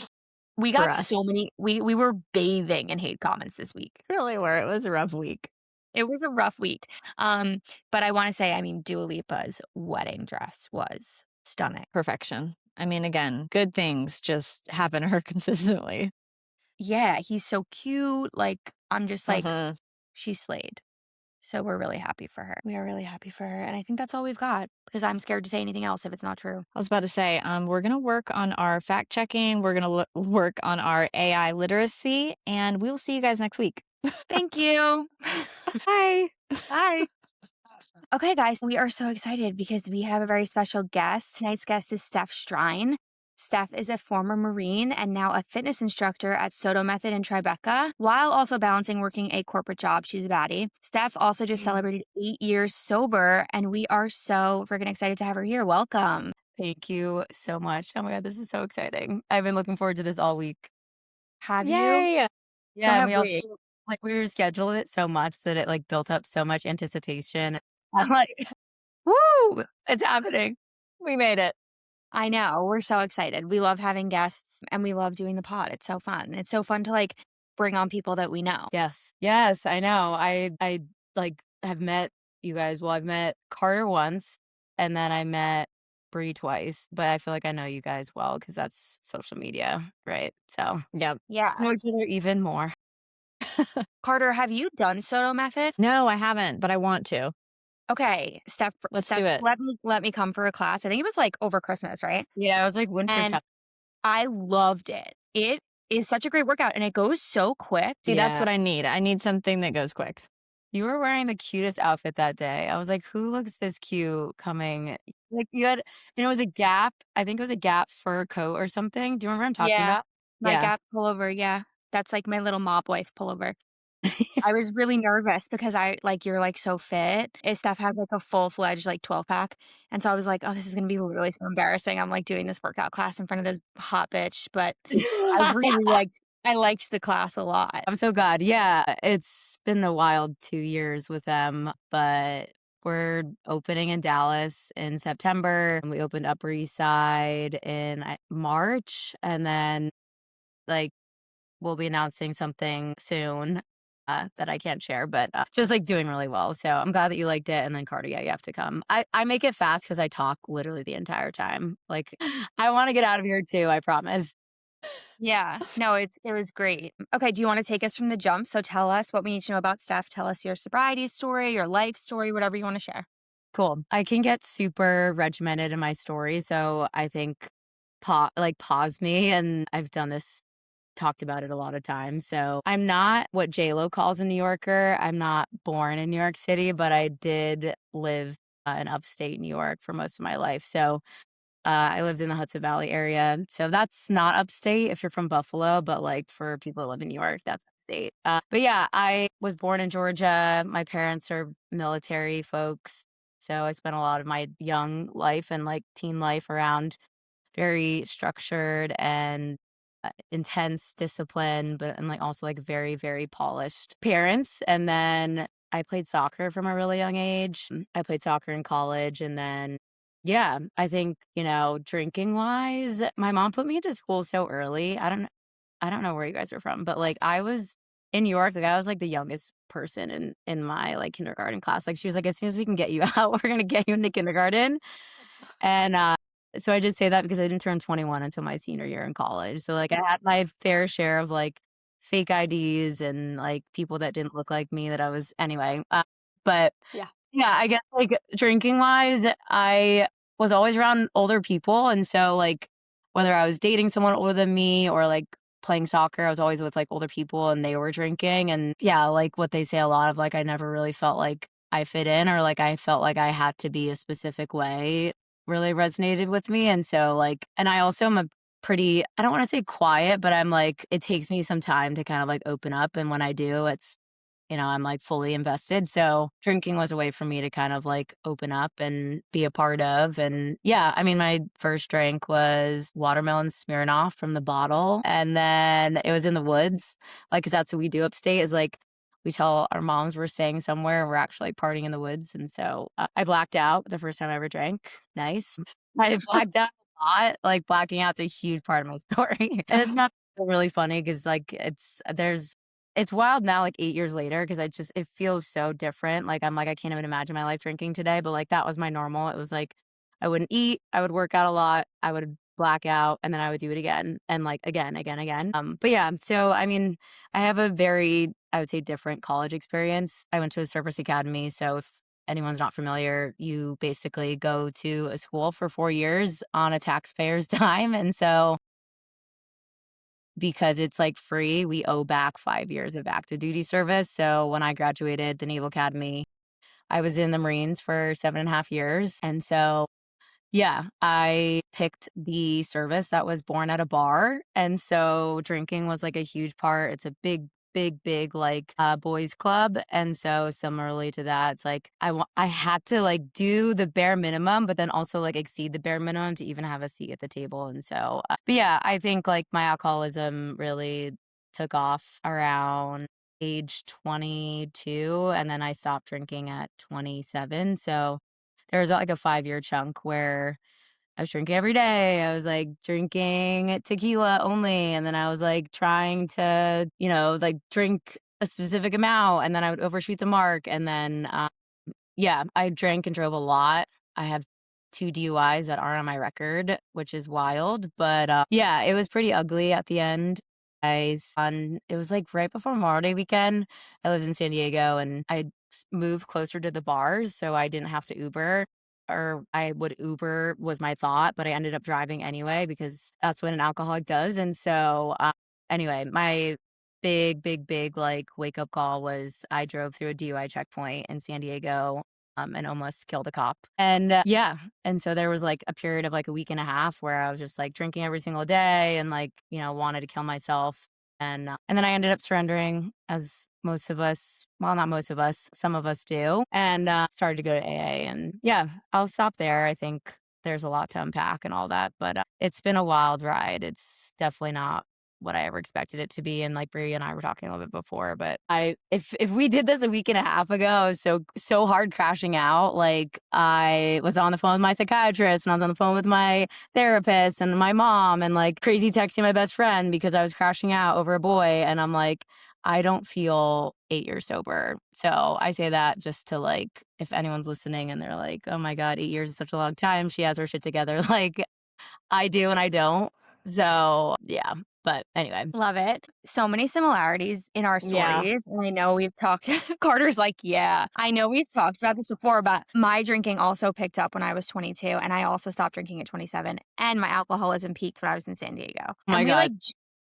we for got us. so many, we were bathing in hate comments this week. Really were. It was a rough week. It was a rough week. But I wanna say, I mean, Dua Lipa's wedding dress was stunning. Perfection. I mean, again, good things just happen to her consistently. Yeah, he's so cute, like, I'm just like, Mhm. she slayed. So we're really happy for her. We are really happy for her, and I think that's all we've got because I'm scared to say anything else if it's not true. I was about to say, we're gonna work on our fact checking. We're gonna work on our AI literacy, and we will see you guys next week. Thank you. Bye. Bye. Okay, guys, we are so excited because we have a very special guest. Tonight's guest is Steph Strine. Steph is a former Marine and now a fitness instructor at Soto Method in Tribeca, while also balancing working a corporate job. She's a baddie. Steph also just celebrated 8 years sober, and we are so freaking excited to have her here. Welcome. Thank you so much. Oh my god, this is so exciting. I've been looking forward to this all week. Have you? Yay. So Yeah, and have we also we. like we rescheduled it so much that it like built up so much anticipation. I'm like, woo, it's happening. We made it. I know. We're so excited. We love having guests and we love doing the pod. It's so fun. It's so fun to like bring on people that we know. Yes. Yes, I know. I like have met you guys. Well, I've met Carter once and then I met Bree twice, but I feel like I know you guys well because that's social media, right? So Yep. Yeah. know each other even more. Carter, have you done Soto Method? No, I haven't, but I want to. Okay, Let's Steph, do it. let me come for a class. I think it was like over Christmas, right? Yeah, I was like winter And time. I loved it. It is such a great workout and it goes so quick. See, that's Yeah. what I need. I need something that goes quick. You were wearing the cutest outfit that day. I was like, "Who looks this cute coming?" Like, you had and it was a Gap I think it was a Gap fur coat or something. Do you remember what I'm talking Yeah. about? My Yeah. Gap pullover, yeah. That's like my little mop wife pullover. I was really nervous because you're, like, so fit. And Steph had, like, a full-fledged, like, 12-pack, and so I was like, "Oh, this is gonna be really so embarrassing." I'm, like, doing this workout class in front of this hot bitch, but I liked the class a lot. I'm so glad. Yeah, it's been a wild 2 years with them, but we're opening in Dallas in September, and we opened Upper East Side in March, and then, like, we'll be announcing something soon, that I can't share, but, just, like, doing really well, so I'm glad that you liked it, and then Carter, yeah, you have to come. I make it fast because I talk literally the entire time, like, I wanna get out of here too, I promise. Yeah. No, it was great. Okay, do you wanna take us from the jump? So tell us what we need to know about Steph. Tell us your sobriety story, your life story, whatever you wanna share. Cool. I can get super regimented in my story, so I think pause me, and I've done this talked about it a lot of times. So, I'm not what JLo calls a New Yorker. I'm not born in New York City, but I did live, in upstate New York for most of my life. So, I lived in the Hudson Valley area, so that's not upstate if you're from Buffalo, but, like, for people who live in New York, that's upstate. But yeah, I was born in Georgia. My parents are military folks, so I spent a lot of my young life and, like, teen life around very structured and, intense discipline, but and, like, also, like, very, very polished parents, and then I played soccer from a really young age. I played soccer in college, and then yeah, I think, drinking-wise, my mom put me into school so early. I don't know where you guys are from, but, like, I was in New York, like, I was, like, the youngest person in my, like, kindergarten class. Like, she was like, "As soon as we can get you out, we're gonna get you into kindergarten." And, so I just say that because I didn't turn 21 until my senior year in college. So, like, I had my fair share of, like, fake IDs and, like, people that didn't look like me that I was anyway, but Yeah. yeah, I guess, like, drinking-wise, I was always around older people, and so, like, whether I was dating someone older than me or, like, playing soccer, I was always with, like, older people and they were drinking, and yeah, like, what they say a lot of, like, I never really felt like I fit in or, like, I felt like I had to be a specific way really resonated with me, and so, like and I also am a pretty I don't wanna say quiet, but I'm, like it takes me some time to kind of, like, open up, and when I do, I'm, like, fully invested, so drinking was a way for me to kind of, like, open up and be a part of, and yeah, I mean, my first drink was watermelon Smirnoff from the bottle, and then it was in the woods, like, 'cause that's what we do upstate is, like, we tell our moms we're staying somewhere, and we're actually, like, partying in the woods, and so, I blacked out the first time I ever drank. Nice. I blacked out a lot, like, blacking out's a huge part of my story, and it's not really funny because like, it's wild now, like, 8 years later, because it feels so different, like, I'm like, I can't even imagine my life drinking today, but, like, that was my normal. It was like, I wouldn't eat, I would work out a lot, I would black out, and then I would do it again, and, like, again, again, again. But yeah, so, I mean, I have a very, I would say, different college experience. I went to a service academy, so if anyone's not familiar, you basically go to a school for 4 years on a taxpayer's dime, and so because it's, like, free, we owe back 5 years of active duty service, so when I graduated the Naval Academy, I was in the Marines for 7.5 years, and so yeah, I picked the service that was born at a bar, and so drinking was, like, a huge part. It's a big, big, big, like, boys club, and so similarly to that, it's like I had to, like, do the bare minimum, but then also, like, exceed the bare minimum to even have a seat at the table, and so, but yeah, I think, like, my alcoholism really took off around age 22, and then I stopped drinking at 27, so there was, like, a 5-year chunk where I was drinking every day. I was, like, drinking tequila only, and then I was, like, trying to, like, drink a specific amount, and then I would overshoot the mark, and then, yeah, I drank and drove a lot. I have 2 DUIs that aren't on my record, which is wild, but, yeah, it was pretty ugly at the end. It was, like, right before Memorial Day weekend. I lived in San Diego, and I moved closer to the bars, so I didn't have to Uber, or I would Uber was my thought, but I ended up driving anyway because that's what an alcoholic does, and so, anyway, my big, big, big, like, wake-up call was I drove through a DUI checkpoint in San Diego, and almost killed a cop. And, yeah, and so there was, like, a period of, like, a week and a half where I was just, like, drinking every single day and, like, wanted to kill myself. And then I ended up surrendering as most of us well, not most of us, some of us do, and, started to go to AA, and yeah, I'll stop there. I think there's a lot to unpack and all that, but, it's been a wild ride. It's definitely not what I ever expected it to be, and, like, Bree and I were talking a little bit before, but I if we did this a week and a half ago, I was so hard crashing out, like, I was on the phone with my psychiatrist, and I was on the phone with my therapist and my mom and, like, crazy texting my best friend because I was crashing out over a boy, and I'm like, I don't feel 8 years sober. So, I say that just to, like, if anyone's listening and they're like, "Oh my god, 8 years is such a long time, she has her shit together," like, I do and I don't. So, yeah. But anyway. Love it. So many similarities in our Yeah. stories. And I know we've talked, Carter's like, yeah. I know we've talked about this before, but my drinking also picked up when I was 22. And I also stopped drinking at 27. And my alcoholism peaked when I was in San Diego. Oh And my god.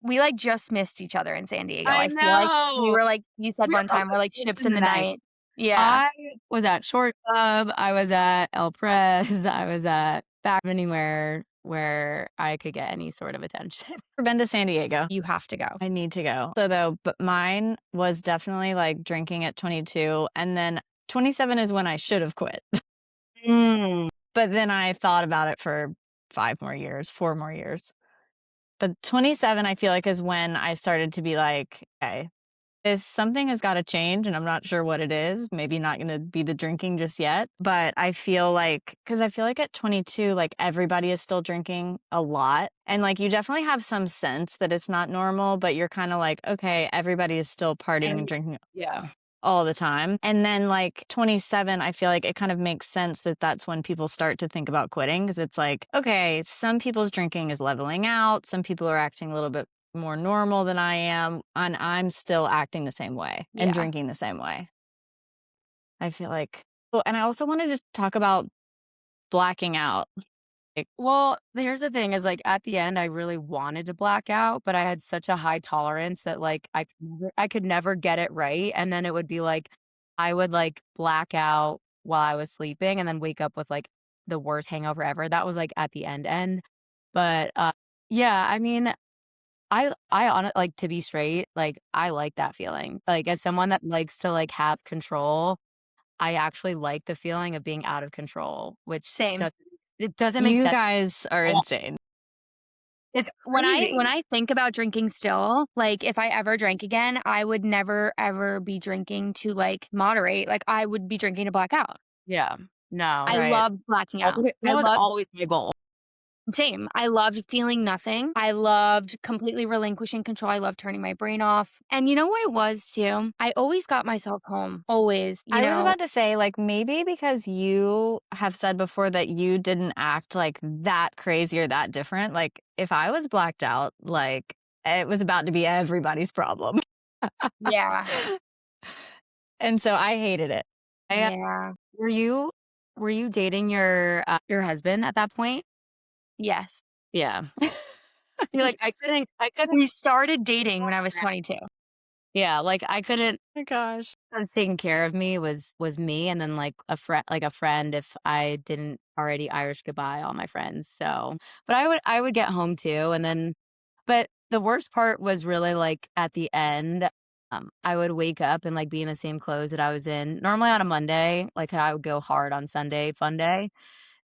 we like just missed each other in San Diego. I I feel like we know. were like, you said We were one both time, we're the like ships ships in in the the night. night. Yeah. I was at Short Club, I was at El Pres, I was at back anywhere where I could get any sort of attention. Never been to San Diego. You have to go. I need to go. So though, but mine was definitely like drinking at 22, and then 27 is when I should have quit. Mm. But then I thought about it for 5 more years, 4 more years. But 27, I feel like, is when I started to be like, okay, this something has got to change, and I'm not sure what it is. Maybe not going to be the drinking just yet. But I feel like, because I feel like at 22, like everybody is still drinking a lot. And like you definitely have some sense that it's not normal, but you're kind of like, okay, everybody is still partying and drinking Yeah. all the time. And then like 27, I feel like it kind of makes sense that that's when people start to think about quitting, because it's like, okay, some people's drinking is leveling out. Some people are acting a little bit more normal than I am, and I'm still acting the same way and Yeah. drinking the same way. I feel like, well, and I also wanted to talk about blacking out. Like, Well, here's the thing is, like, at the end, I really wanted to black out, but I had such a high tolerance that, like, I could never get it right, and then it would be like, I would, like, black out while I was sleeping and then wake up with, like, the worst hangover ever. That was, like, at the end. But, yeah, I mean, like, to be straight, like, I like that feeling. Like, as someone that likes to, like, have control, I actually like the feeling of being out of control, which Same. doesn't make you sense. guys are insane. It's When crazy. I think about drinking still, like, if I ever drank again, I would never ever be drinking to, like, moderate, like, I would be drinking to black out. Yeah. No. I Right. loved blacking out. That I was loved always my goal. Same. I loved feeling nothing. I loved completely relinquishing control. I loved turning my brain off. And you know what it was too? I always got myself home. Always, you I was know? about to say, like, maybe because you have said before that you didn't act like that crazy or that different. Like, if I was blacked out, like, it was about to be everybody's problem. Yeah. And so I hated it. I Yeah. were you were you dating your husband at that point? Yes. Yeah. You're like, I couldn't We started dating when walk I was around. 22. Yeah, like, I couldn't My gosh. that's taking care of me was me, and then, like, a friend if I didn't already Irish goodbye all my friends, so but I would get home too, and then but the worst part was really, like, at the end, I would wake up and, like, be in the same clothes that I was in normally on a Monday, like, I would go hard on Sunday, fun day,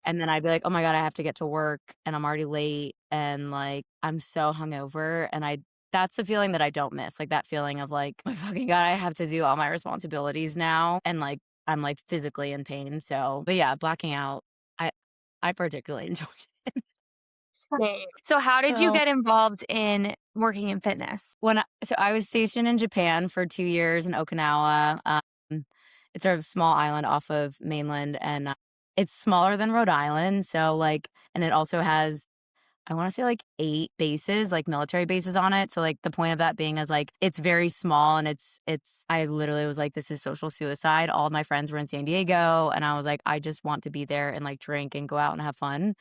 and then I'd be like, "Oh my god, I have to get to work, and I'm already late, and, like, I'm so hungover," and I that's the feeling that I don't miss, like, that feeling of, like, "My fucking god, I have to do all my responsibilities now," and, like, I'm, like, physically in pain, so but yeah, blacking out, I I particularly enjoyed it. Same. So how did you Oh, get involved in working in fitness? I was stationed in Japan for 2 years in Okinawa, it's a small island off of mainland, and, it's smaller than Rhode Island, so, like and it also has I wanna say, like, 8 bases, like, military bases on it, so, like, the point of that being is, like, it's very small and it's I literally was like, "This is social suicide." All of my friends were in San Diego, and I was like, "I just want to be there and, like, drink and go out and have fun."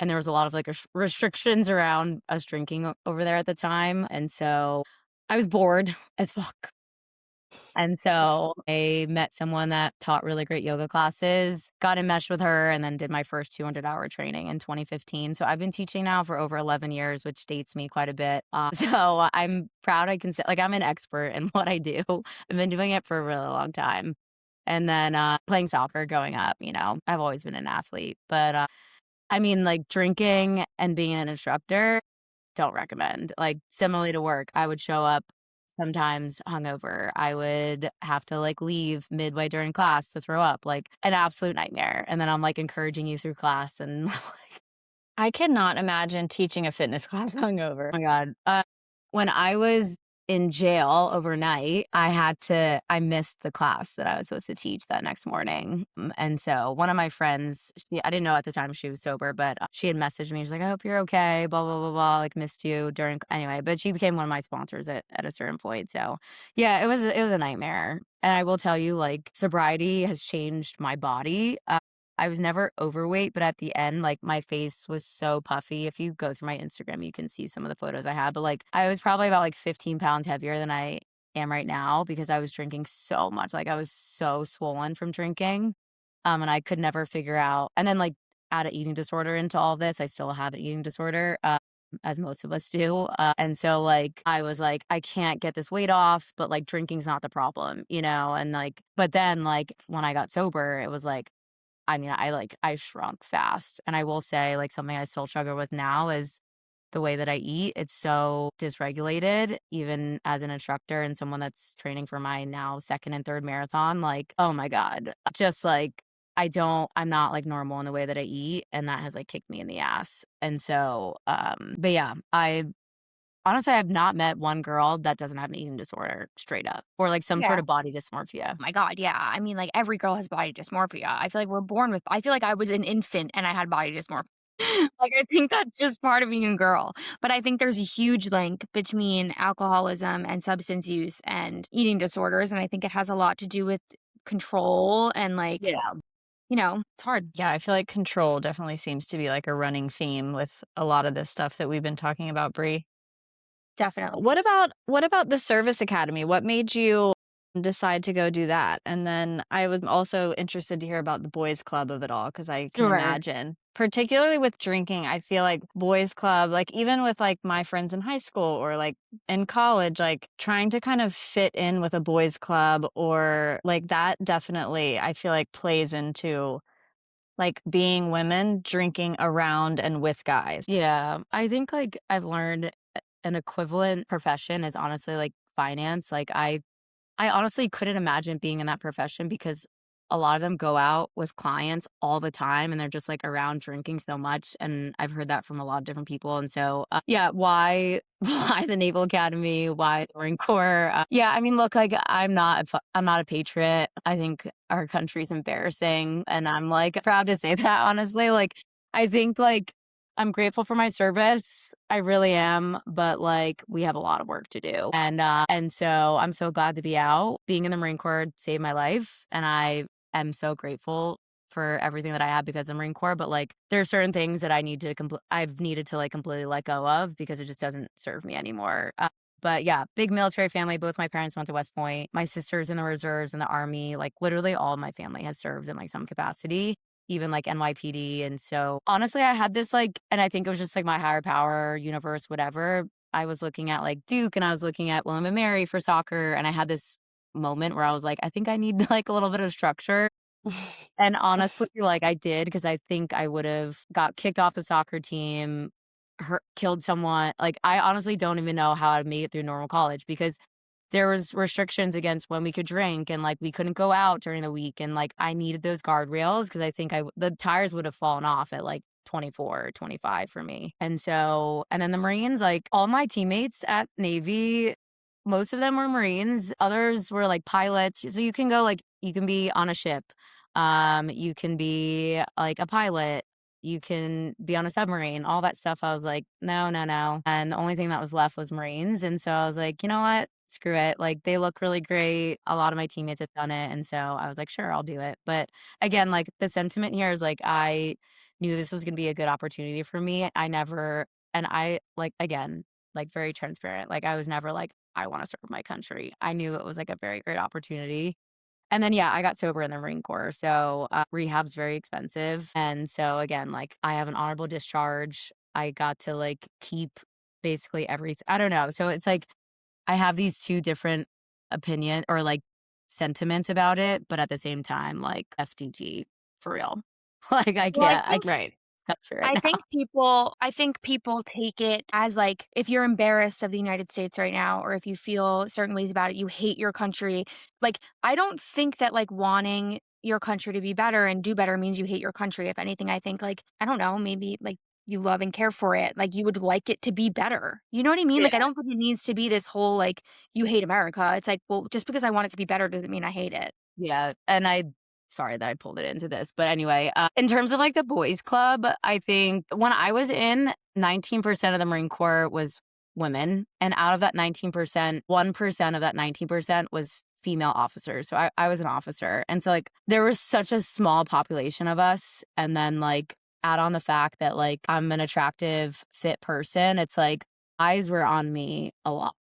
And there was a lot of, like, restrictions around us drinking over there at the time, and so I was bored as fuck. And so I met someone that taught really great yoga classes, got enmeshed with her, and then did my first 200-hour training in 2015. So I've been teaching now for over 11 years, which dates me quite a bit. So I'm proud I can say, like, I'm an expert in what I do. I've been doing it for a really long time. And then playing soccer growing up, I've always been an athlete. But I mean, like, drinking and being an instructor, don't recommend. Like, similarly to work, I would show up sometimes hungover. I would have to, like, leave midway during class to throw up, like, an absolute nightmare, and then I'm, like, encouraging you through class and, like, I cannot imagine teaching a fitness class hungover. oh my god. When I was in jail overnight. I missed the class that I was supposed to teach that next morning. And so one of my friends, I didn't know at the time she was sober, but she had messaged me. She's like, I hope you're okay, blah, blah, blah, blah. Like, missed you during, anyway, but she became one of my sponsors at a certain point. So yeah, it was a nightmare. And I will tell you, like, sobriety has changed my body. I was never overweight, but at the end, like, my face was so puffy. If you go through my Instagram, you can see some of the photos I had, but, like, I was probably about, like, 15 pounds heavier than I am right now because I was drinking so much. Like, I was so swollen from drinking, and I could never figure out, and then, like, add an eating disorder into all this. I still have an eating disorder, as most of us do, and so, like, I was like, "I can't get this weight off, but, like, drinking's not the problem," you know, and, like, but then, like, when I got sober, it was like, I mean, I shrunk fast, and I will say, like, something I still struggle with now is the way that I eat. It's so dysregulated, even as an instructor and someone that's training for my now 2nd and 3rd marathon, like, oh my god. Just, like, I'm not, like, normal in the way that I eat, and that has, like, kicked me in the ass, and so, but yeah, I honestly, I've not met one girl that doesn't have an eating disorder straight up or, like, some sort Yeah. of body dysmorphia. My god, yeah. I mean, like, every girl has body dysmorphia. I feel like we're born with I feel like I was an infant and I had body dysmorphia. Like, I think that's just part of being a girl. But I think there's a huge link between alcoholism and substance use and eating disorders, and I think it has a lot to do with control and, like, Yeah. it's hard. Yeah, I feel like control definitely seems to be like a running theme with a lot of this stuff that we've been talking about, Bree. Definitely. What about the service academy? What made you decide to go do that? And then I was also interested to hear about the boys club of it all because I can Sure. imagine, particularly with drinking, I feel like boys club, like even with like my friends in high school or like in college, like trying to kind of fit in with a boys club or like that definitely I feel like plays into like being women drinking around and with guys. Yeah, I think, like, I've learned an equivalent profession is honestly, like, finance. Like, I honestly couldn't imagine being in that profession because a lot of them go out with clients all the time and they're just like around drinking so much. And I've heard that from a lot of different people. And so, yeah, why, why the Naval Academy? Why the Marine Corps? Yeah, I mean, look, like I'm not a patriot. I think our country's embarrassing, and I'm like proud to say that. Honestly, like I think like I'm grateful for my service. I really am, but like we have a lot of work to do. And so I'm so glad to be out. Being in the Marine Corps saved my life and I am so grateful for everything that I have because of the Marine Corps, but like there are certain things that I've needed to like completely let go of because it just doesn't serve me anymore. But yeah, big military family. Both my parents went to West Point. My sister's in the reserves in the army. Like literally all of my family has served in like some capacity, even like NYPD. And so honestly, I had this like, and I think it was just like my higher power, universe, whatever. I was looking at like Duke and I was looking at William and Mary for soccer. And I had this moment where I was like, I think I need like a little bit of structure. And honestly, like I did because I think I would have got kicked off the soccer team, hurt, killed someone. Like I honestly don't even know how I made it through normal college because there was restrictions against when we could drink and like we couldn't go out during the week and like I needed those guardrails because I think the tires would have fallen off at like 24 or 25 for me. And so and then the Marines, like all my teammates at Navy, most of them were Marines, others were like pilots. So you can go like you can be on a ship. You can be like a pilot. You can be on a submarine, all that stuff. I was like, no, no, no. And the only thing that was left was Marines. And so I was like, you know what? Screw it. Like they look really great. A lot of my teammates have done it. And so I was like, sure, I'll do it. But again, like the sentiment here is like, I knew this was going to be a good opportunity for me. I never, and I like, again, like very transparent. Like I was never like, I want to serve my country. I knew it was like a very great opportunity. And then, yeah, I got sober in the Marine Corps. So rehab's very expensive. And so, again, like I have an honorable discharge. I got to like keep basically everything. I don't know. So it's like I have these two different opinion or like sentiments about it, but at the same time, like FDG for real. Like Well, I can't Right. capture it now. I think people take it as, like, if you're embarrassed of the United States right now or if you feel certain ways about it, you hate your country. Like, I don't think that, like, wanting your country to be better and do better means you hate your country. If anything, I think, like, I don't know, maybe, like, you love and care for it, like, you would like it to be better. You know what I mean? Like, I Yeah. don't think it needs to be this whole, like, "You hate America." It's like, well, just because I want it to be better doesn't mean I hate it. Yeah, and I sorry that I pulled it into this, but anyway, in terms of, like, the boys club, I think when I was in, 19% of the Marine Corps was women, and out of that 19%, 1% of that 19% was female officers, so I was an officer, and so, like, there was such a small population of us, and then, like, add on the fact that, like, I'm an attractive, fit person, it's like, eyes were on me a lot.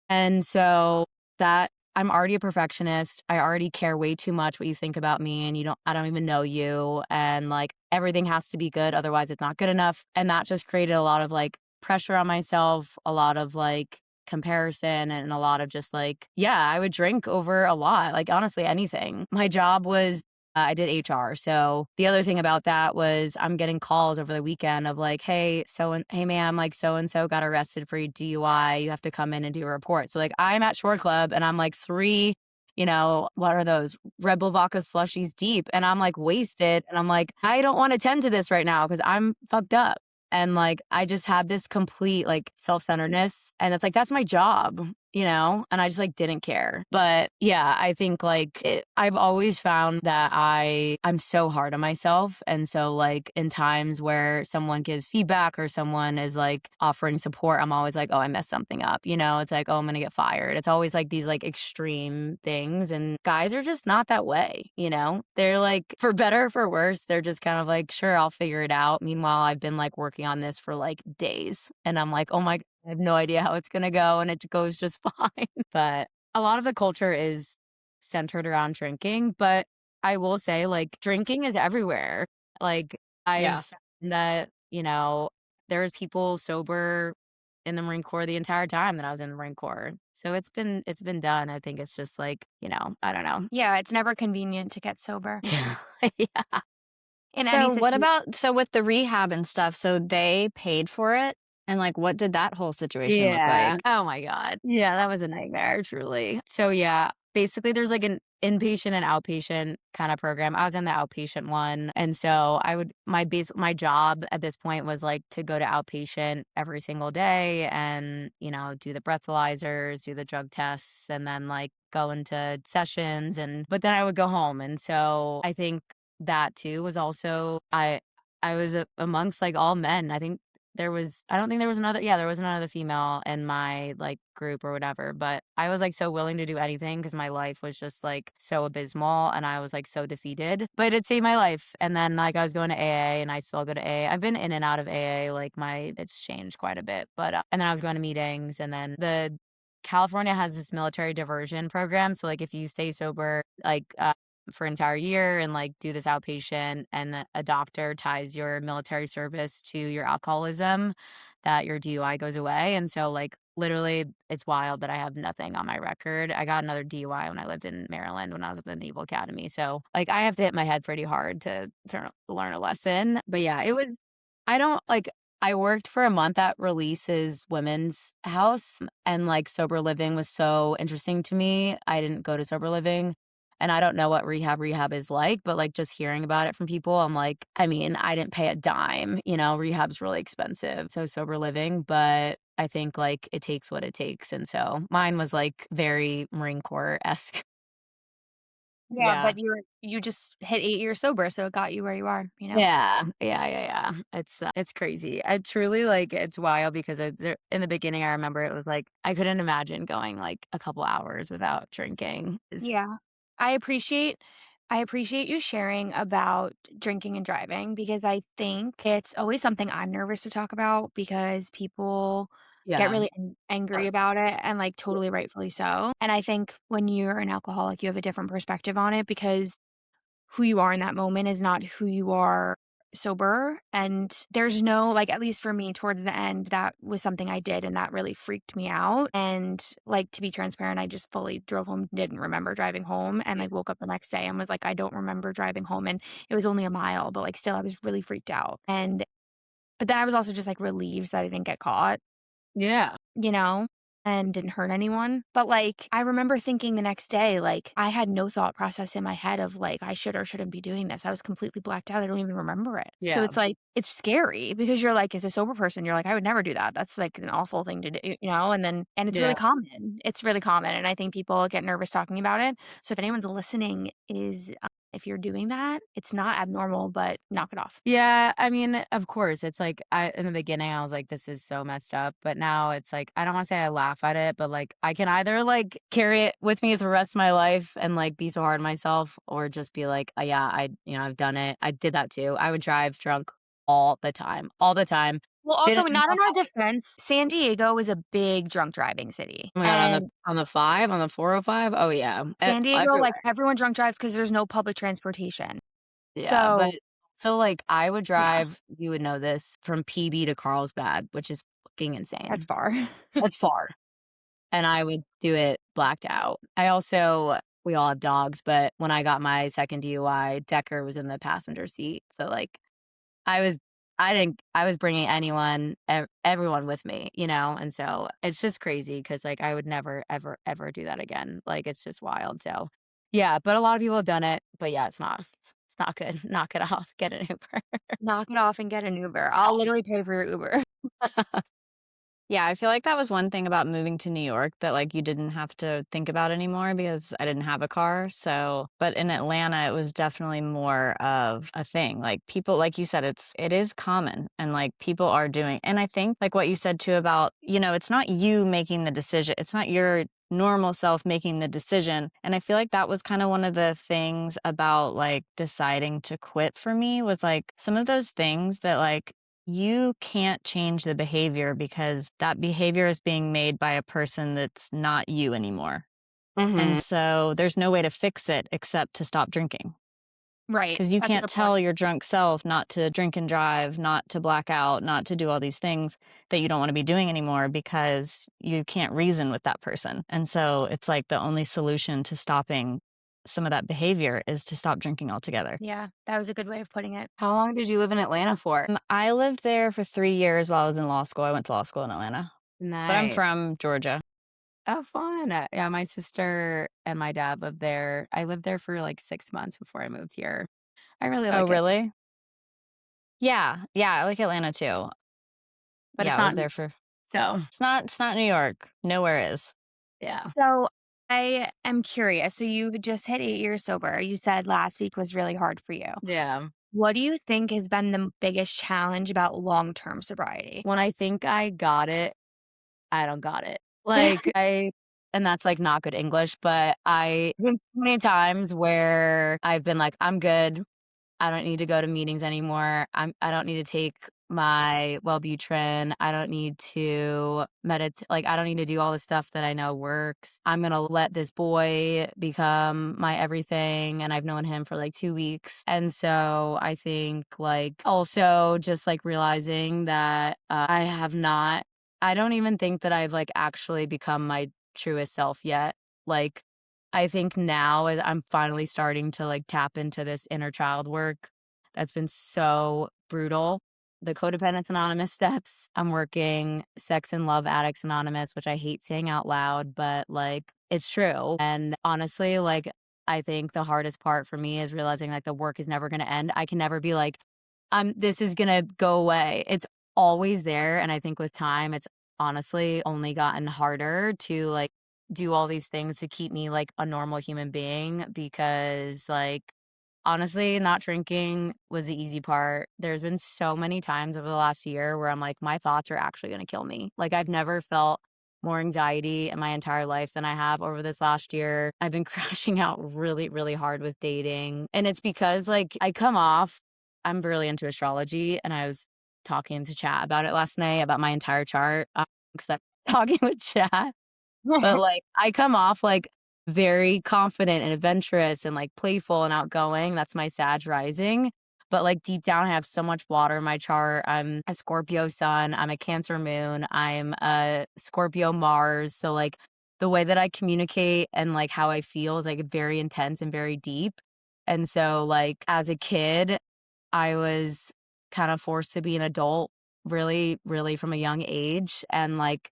And so that I'm already a perfectionist. I already care way too much what you think about me and I don't even know you and like everything has to be good otherwise it's not good enough. And that just created a lot of like pressure on myself, a lot of like comparison and a lot of just like yeah, I would drink over a lot, like honestly anything. My job was I did HR. So the other thing about that was I'm getting calls over the weekend of like, hey, hey ma'am, like so and so got arrested for DUI. You have to come in and do a report. So like I'm at Shore Club and I'm like three, what are those? Red Bull vodka slushies deep. And I'm like wasted. And I'm like, I don't want to tend to this right now because I'm fucked up. And like I just had this complete like self-centeredness. And it's like that's my job, and I just like didn't care. But yeah, I think like I've always found that I'm so hard on myself. And so like in times where someone gives feedback or someone is like offering support, I'm always like, oh, I messed something up. It's like, oh, I'm gonna get fired. It's always like these like extreme things. And guys are just not that way. They're like, for better or for worse, they're just kind of like, sure, I'll figure it out. Meanwhile, I've been like working on this for like days. And I'm like, oh my I have no idea how it's gonna go, and it goes just fine. But a lot of the culture is centered around drinking, but I will say, like, drinking is everywhere. Like, I've Yeah. found that, there's people sober in the Marine Corps the entire time that I was in the Marine Corps. So it's been done. I think it's just like, I don't know. Yeah, it's never convenient to get sober Yeah. in any So what situation. about so with the rehab and stuff, so they paid for it? And, like, what did that whole situation look Yeah. like? Oh my god. Yeah, that was a nightmare, truly. So, yeah, basically, there's, like, an inpatient and outpatient kinda program. I was in the outpatient one, and so I would my job at this point was, like, to go to outpatient every single day and, do the breathalyzers, do the drug tests, and then, like, go into sessions but then I would go home, and so I think that too was also I was amongst, like, all men. I don't think there was there was another female in my, like, group or whatever, but I was, like, so willing to do anything because my life was just, like, so abysmal and I was, like, so defeated, but it saved my life, and then, like, I was going to AA and I still go to AA. I've been in and out of AA, like, it's changed quite a bit, but, and then I was going to meetings, and then California has this military diversion program, so, like, if you stay sober, like, for an entire year and like do this outpatient and a doctor ties your military service to your alcoholism that your DUI goes away. And so like literally it's wild that I have nothing on my record. I got another DUI when I lived in Maryland when I was at the Naval Academy. So like I have to hit my head pretty hard to learn a lesson. But yeah, I don't like I worked for a month at Release's women's house and like sober living was so interesting to me. I didn't go to sober living and I don't know what rehab is like, but like just hearing about it from people, I'm like, I mean, I didn't pay a dime, rehab's really expensive. So sober living, but I think like it takes what it takes. And so mine was like very Marine Corps-esque. Yeah, Yeah. but you just hit 8 years sober, so it got you where you are, you know? Yeah, yeah. It's crazy. I truly like it's wild because in the beginning, I remember it was like I couldn't imagine going like a couple hours without drinking. Yeah. I appreciate I appreciate you sharing about drinking and driving because I think it's always something I'm nervous to talk about because people get Yeah. really angry about it and like totally rightfully so. And I think when you're an alcoholic, you have a different perspective on it because who you are in that moment is not who you are sober. And there's no, like, at least for me, towards the end, that was something I did and that really freaked me out. And, like, to be transparent, I just fully drove home, didn't remember driving home, and like woke up the next day and was like, I don't remember driving home. And it was only a mile, but like, still, I was really freaked out. But then I was also just like relieved that I didn't get caught, Yeah. you know? and didn't hurt anyone. But, like, I remember thinking the next day, like, I had no thought process in my head of, like, I should or shouldn't be doing this. I was completely blacked out. I don't even remember it. So Yeah. it's like, it's scary because you're like, as a sober person, you're like, I would never do that. That's like an awful thing to do, and it's Yeah. really common. It's really common. And I think people get nervous talking about it. So if anyone's listening, if you're doing that, it's not abnormal, but knock it off. Yeah, I mean, of course, it's like I in the beginning, I was like, "This is so messed up," but now it's like, I don't wanna say I laugh at it, but, like, I can either, like, carry it with me for the rest of my life and, like, be so hard on myself or just be like, yeah, I've done it. I did that too. I would drive drunk all the time. Well, also, Didn't not know in our defense, San Diego is a big drunk driving city, Oh my god, and on the 5, on the 405? Oh, yeah, San Diego, like, everywhere. everyone drunk drives because there's no public transportation. Yeah, So, but so, like, I would yeah, drive, you would know this, from PB to Carlsbad, which is fucking that's insane. far. That's far. And I would do it blacked out. I also we all have dogs, but when I got my second DUI, Decker was in the passenger seat. So, like, I was I was bringing everyone with me, you know? And so it's just crazy because like, I would never, ever, ever do that again. Like, it's just wild. So, yeah, but a lot of people have done it, but yeah, it's not good. Knock it off. Get an Uber. Knock it off and get an Uber. I'll literally pay for your Uber. Yeah, I feel like that was one thing about moving to New York that, like, you didn't have to think about anymore because I didn't have a car, so but in Atlanta, it was definitely more of a thing, like, people like you said, it is common, and, like, people are doing and I think, like, what you said too about, it's not you making the decision, it's not your normal self making the decision, and I feel like that was kinda one of the things about, like, deciding to quit for me was, like, some of those things that, like, you can't change the behavior because that behavior is being made by a person that's not you anymore. And Mhm. so there's no way to fix it except to stop drinking. Right. Because you That's a can't good point. tell your drunk self not to drink and drive, not to black out, not to do all these things that you don't want to be doing anymore because you can't reason with that person. And so it's like the only solution to stopping some of that behavior is to stop drinking altogether. Yeah, that was a good way of putting it. How long did you live in Atlanta for? I lived there for 3 years while I was in law school. I went to law school in Atlanta. But I'm Nice. from Georgia. Oh, fun. Yeah, my sister and my dad lived there. I lived there for, like, 6 months before I moved here. I really Oh, like it, really? Yeah, yeah, I like Atlanta too. but it's Yeah, I was not there for so, it's not New York. Nowhere is. yeah. So, I am curious. So, you just hit 8 years sober. You said last week was really hard for you. Yeah. What do you think has been the biggest challenge about long-term sobriety? When I think I got it, I don't got it. Like, I and that's, like, not good English, but been so many times where I've been like, "I'm good. I don't need to go to meetings anymore. I don't need to take my Wellbutrin. I don't need to meditate. Like, I don't need to do all the stuff that I know works. I'm gonna let this boy become my everything." And I've known him for like 2 weeks. And so I think like also just like realizing that I don't even think that I've like actually become my truest self yet. Like, I think now as I'm finally starting to like tap into this inner child work that's been so brutal. The Codependence Anonymous steps. I'm working Sex and Love Addicts Anonymous, which I hate saying out loud, but like it's true. And honestly, like I think the hardest part for me is realizing like the work is never going to end. I can never be like, this is going to go away. It's always there. And I think with time, it's honestly only gotten harder to like do all these things to keep me like a normal human being because like honestly, not drinking was the easy part. There's been so many times over the last year where I'm like, my thoughts are actually going to kill me. Like, I've never felt more anxiety in my entire life than I have over this last year. I've been crashing out really, really hard with dating. And it's because, like, I'm really into astrology. And I was talking to chat about it last night about my entire chart because I'm talking with chat. But, like, I come off, like, very confident and adventurous and, like, playful and outgoing. That's my Sag rising. But, like, deep down, I have so much water in my chart. I'm a Scorpio sun. I'm a Cancer moon. I'm a Scorpio Mars. So, like, the way that I communicate and, like, how I feel is, like, very intense and very deep. And so, like, as a kid, I was kind of forced to be an adult really, really from a young age. And, like,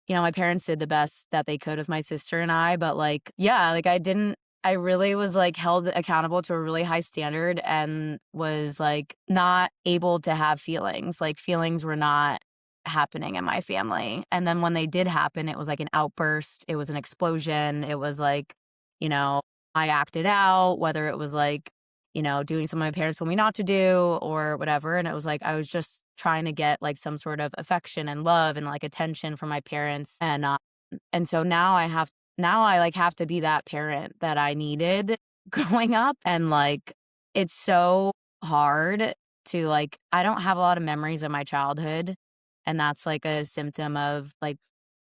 my parents did the best that they could with my sister and I, but, like, yeah, like, I really was, like, held accountable to a really high standard and was, like, not able to have feelings. Like, feelings were not happening in my family, and then when they did happen, it was like an outburst, it was an explosion, it was like, you know, I acted out, whether it was, like, doing something my parents told me not to do or whatever, and it was like I was just trying to get, like, some sort of affection and love and, like, attention from my parents, and so now I, like, have to be that parent that I needed growing up, and, like, it's so hard to, like I don't have a lot of memories of my childhood, and that's, like, a symptom of, like,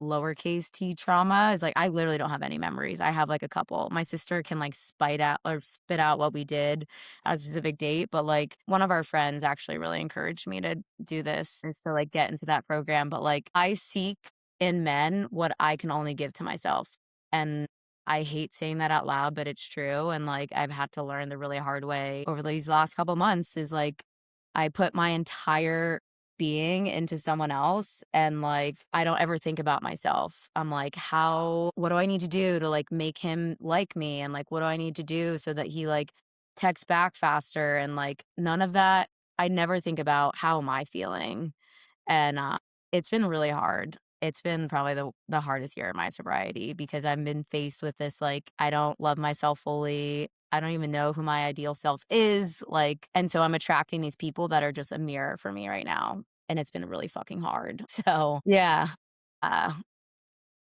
lowercase t trauma is, like, I literally don't have any memories. I have, like, a couple. My sister can, like, spit out what we did at a specific date, but, like, one of our friends actually really encouraged me to do this is to, like, get into that program, but, like, I seek in men what I can only give to myself, and I hate saying that out loud, but it's true, and, like, I've had to learn the really hard way over these last couple months is, like, I put my entire being into someone else and, like, I don't ever think about myself. I'm like, what do I need to do to, like, make him like me? And, like, what do I need to do so that he, like, texts back faster? And, like, none of that. I never think about how am I feeling? And, it's been really hard. It's been probably the hardest year of my sobriety because I've been faced with this, like, I don't love myself fully. I don't even know who my ideal self is, like, and so I'm attracting these people that are just a mirror for me right now, and it's been really fucking hard. So, yeah, uh,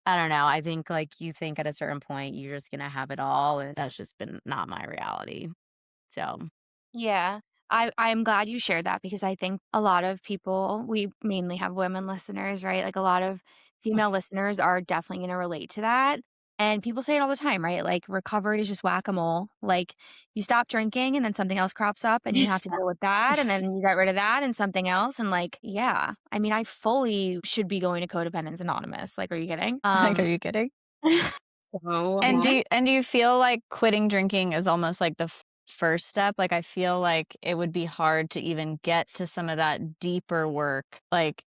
I don't know. I think, like, you think at a certain point you're just gonna have it all, and that's just been not my reality. So, Yeah. I'm glad you shared that because I think a lot of people, we mainly have women listeners, right? Like a lot of female listeners are definitely going to relate to that. And people say it all the time, right? Like recovery is just whack-a-mole. Like you stop drinking and then something else crops up and you have to deal with that and then you get rid of that and something else and like, yeah. I mean, I fully should be going to Codependence Anonymous. Like, are you kidding? Like, are you kidding? So And yeah. do you feel like quitting drinking is almost like the first step? Like, I feel like it would be hard to even get to some of that deeper work. Like,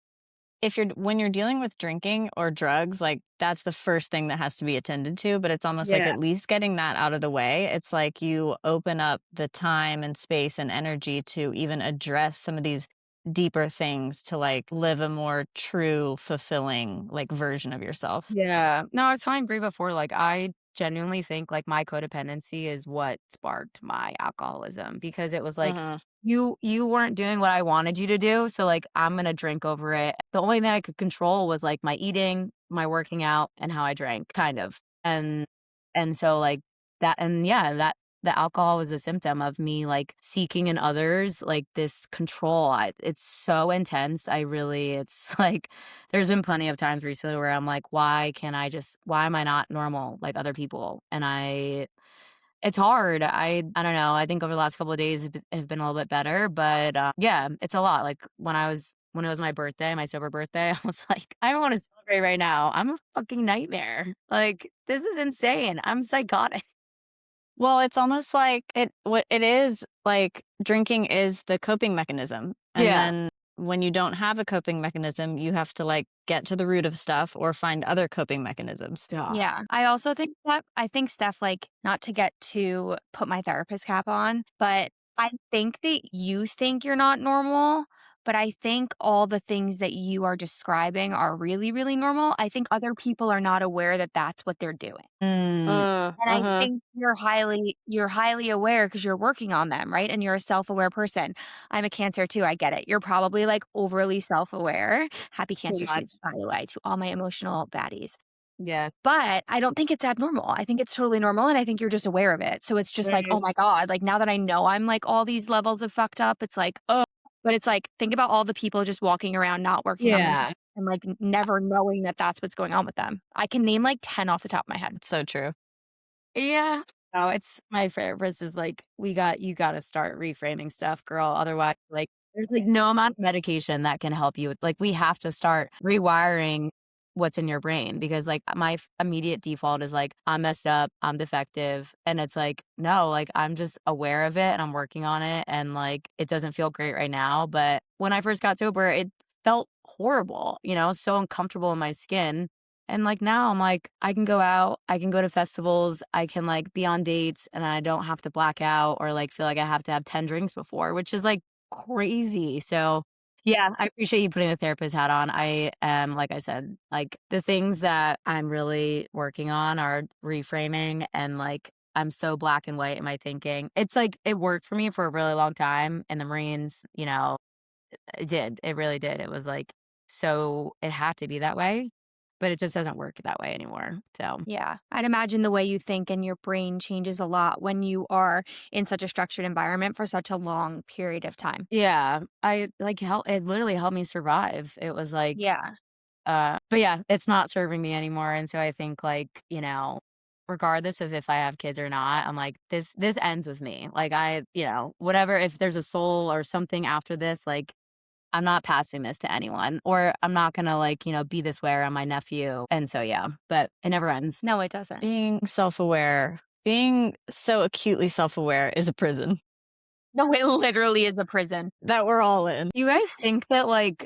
if you're when you're dealing with drinking or drugs, like, that's the first thing that has to be attended to, but it's almost like yeah. at least getting that out of the way, it's like you open up the time and space and energy to even address some of these deeper things to, like, live a more true, fulfilling, like, version of yourself. Yeah. No, I was telling Brie before, like, I genuinely think, like, my codependency is what sparked my alcoholism because it was like, Uh-huh. you weren't doing what I wanted you to do, so, like, I'm gonna drink over it. The only thing I could control was, like, my eating, my working out, and how I drank, kind of. And so, like, that and yeah, that the alcohol was a symptom of me, like, seeking in others, like, this control. It's so intense. It's like there's been plenty of times recently where I'm like, why am I not normal like other people? And it's hard. I don't know. I think over the last couple of days have been a little bit better, but yeah, it's a lot. Like when it was my birthday, my sober birthday, I was like, I don't want to celebrate right now. I'm a fucking nightmare. Like this is insane. I'm psychotic. Well, it's almost like what it is like drinking is the coping mechanism. And Yeah. then when you don't have a coping mechanism, you have to like get to the root of stuff or find other coping mechanisms. Yeah. Yeah. I also think that I think Steph, like, not to get to put my therapist cap on, but I think that you think you're not normal, but I think all the things that you are describing are really, really normal. I think other people are not aware that that's what they're doing. Mm, And I Uh-huh. think you're highly aware because you're working on them, right? And you're a self-aware person. I'm a Cancer too, I get it. You're probably, like, overly self-aware. Happy too Cancer much. season, by the way, to all my emotional baddies. Yes. But I don't think it's abnormal. I think it's totally normal, and I think you're just aware of it. So it's just like, "Oh Right. my god," like, now that I know I'm, like, all these levels of fucked up, it's like, oh. But it's like, think about all the people just walking around not working on themselves Yeah. and, like, never knowing that that's what's going on with them. I can name, like, 10 off the top of my head. It's so true. Yeah. No, it's my therapist is like, you gotta start reframing stuff, girl. Otherwise, like, there's like no amount of medication that can help you. Like, we have to start rewiring what's in your brain because like immediate default is like, I'm messed up, I'm defective. And it's like, no, like I'm just aware of it and I'm working on it. And like, it doesn't feel great right now. But when I first got sober, it felt horrible, so uncomfortable in my skin. And, like, now I'm like, I can go out, I can go to festivals, I can, like, be on dates, and I don't have to black out or, like, feel like I have to have 10 drinks before, which is, like, crazy. So, yeah, I appreciate you putting the therapist hat on. I am, like I said, like, the things that I'm really working on are reframing and, like, I'm so black and white in my thinking. It's like it worked for me for a really long time in the Marines, it did. It really did. It was like so it had to be that way, but it just doesn't work that way anymore. So, Yeah. I'd imagine the way you think and your brain changes a lot when you are in such a structured environment for such a long period of time. yeah, I like it literally helped me survive. It was like Yeah. but yeah, it's not serving me anymore and so I think like, regardless of if I have kids or not, I'm like this ends with me. Like whatever if there's a soul or something after this, like I'm not passing this to anyone, or I'm not gonna like, be this way around my nephew. And so, yeah, but it never ends. No, it doesn't. Being so acutely self-aware is a prison No, it literally is a prison. that we're all in. You guys think that like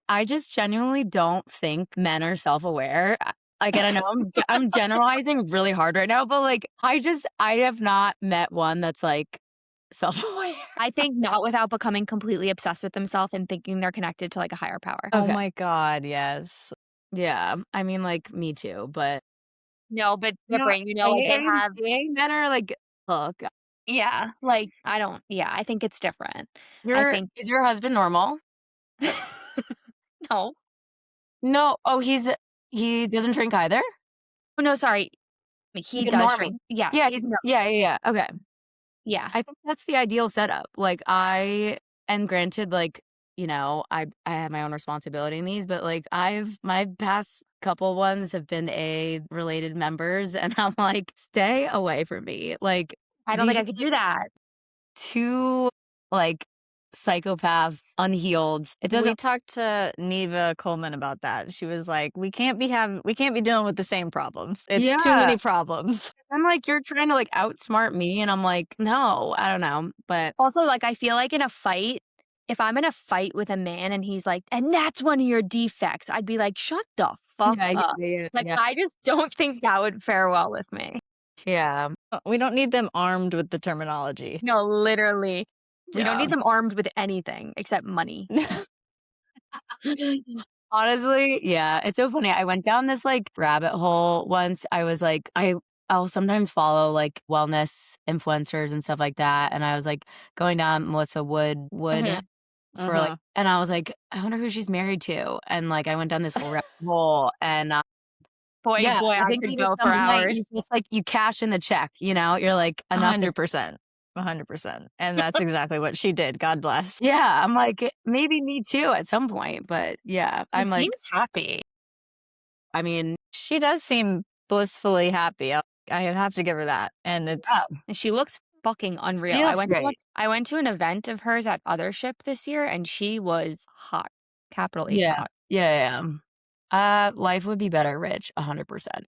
I just genuinely don't think men are self-aware. Like, and I know I'm generalizing really hard right now, but like I have not met one that's like self-aware. I think not without becoming completely obsessed with themselves and thinking they're connected to like a higher power. Oh Okay. my god, yes. Yeah. I mean, like, me too, but No, but you know, different, like they have men are like, look, yeah, like I don't yeah, I think it's different. I your think is your husband normal? no. No. Oh, he doesn't drink either? Oh, no, sorry. He Like a does normie. drink. Yeah, Yes. he's No. yeah, yeah, yeah, okay. Yeah. I think that's the ideal setup. Like, and granted, like, I have my own responsibility in these, but, like, my past couple ones have been A related members, and I'm like, "Stay away from me." Like, I don't think these I are, could like, do that. 2, like, psychopaths, unhealed. It We doesn't talked to Neva Coleman about that. She was like, we can't be dealing with the same problems. It's too Yeah. many problems." I'm like, "You're trying to, like, outsmart me," and I'm like, "No." I don't know, but Also, like, I feel like in a fight, if I'm in a fight with a man and he's like, "And that's one of your defects," I'd be like, "Shut the fuck yeah, yeah, up." yeah, Like, yeah. I just don't think that would fare well with me. Yeah. We don't need them armed with the terminology. No, literally. We don't Yeah. need them armed with anything except money. Honestly, yeah, it's so funny. I went down this, like, rabbit hole once. I was like I'll sometimes follow, like, wellness influencers and stuff like that, and I was, like, going down Melissa Wood Mhm. for, like Uh-huh. and I was like, "I wonder who she's married to," and, like, I went down this whole rabbit hole, and, Boy, yeah, boy, I I think, could like, at go for some point, hours. you just, like, you cash in the check, You're like, "Enough is" 100%. 100%. And that's exactly what she did. God bless. Yeah, I'm like, maybe me too at some point, but yeah, She I'm like seems happy. I mean, She does seem blissfully happy. I'd have to give her that. And it's yeah, And she looks fucking unreal. she looks great. I went to an event of hers at Othership this year, and she was hot. Capital H Yeah. hot. Yeah, yeah, yeah. Life would be better rich, 100%.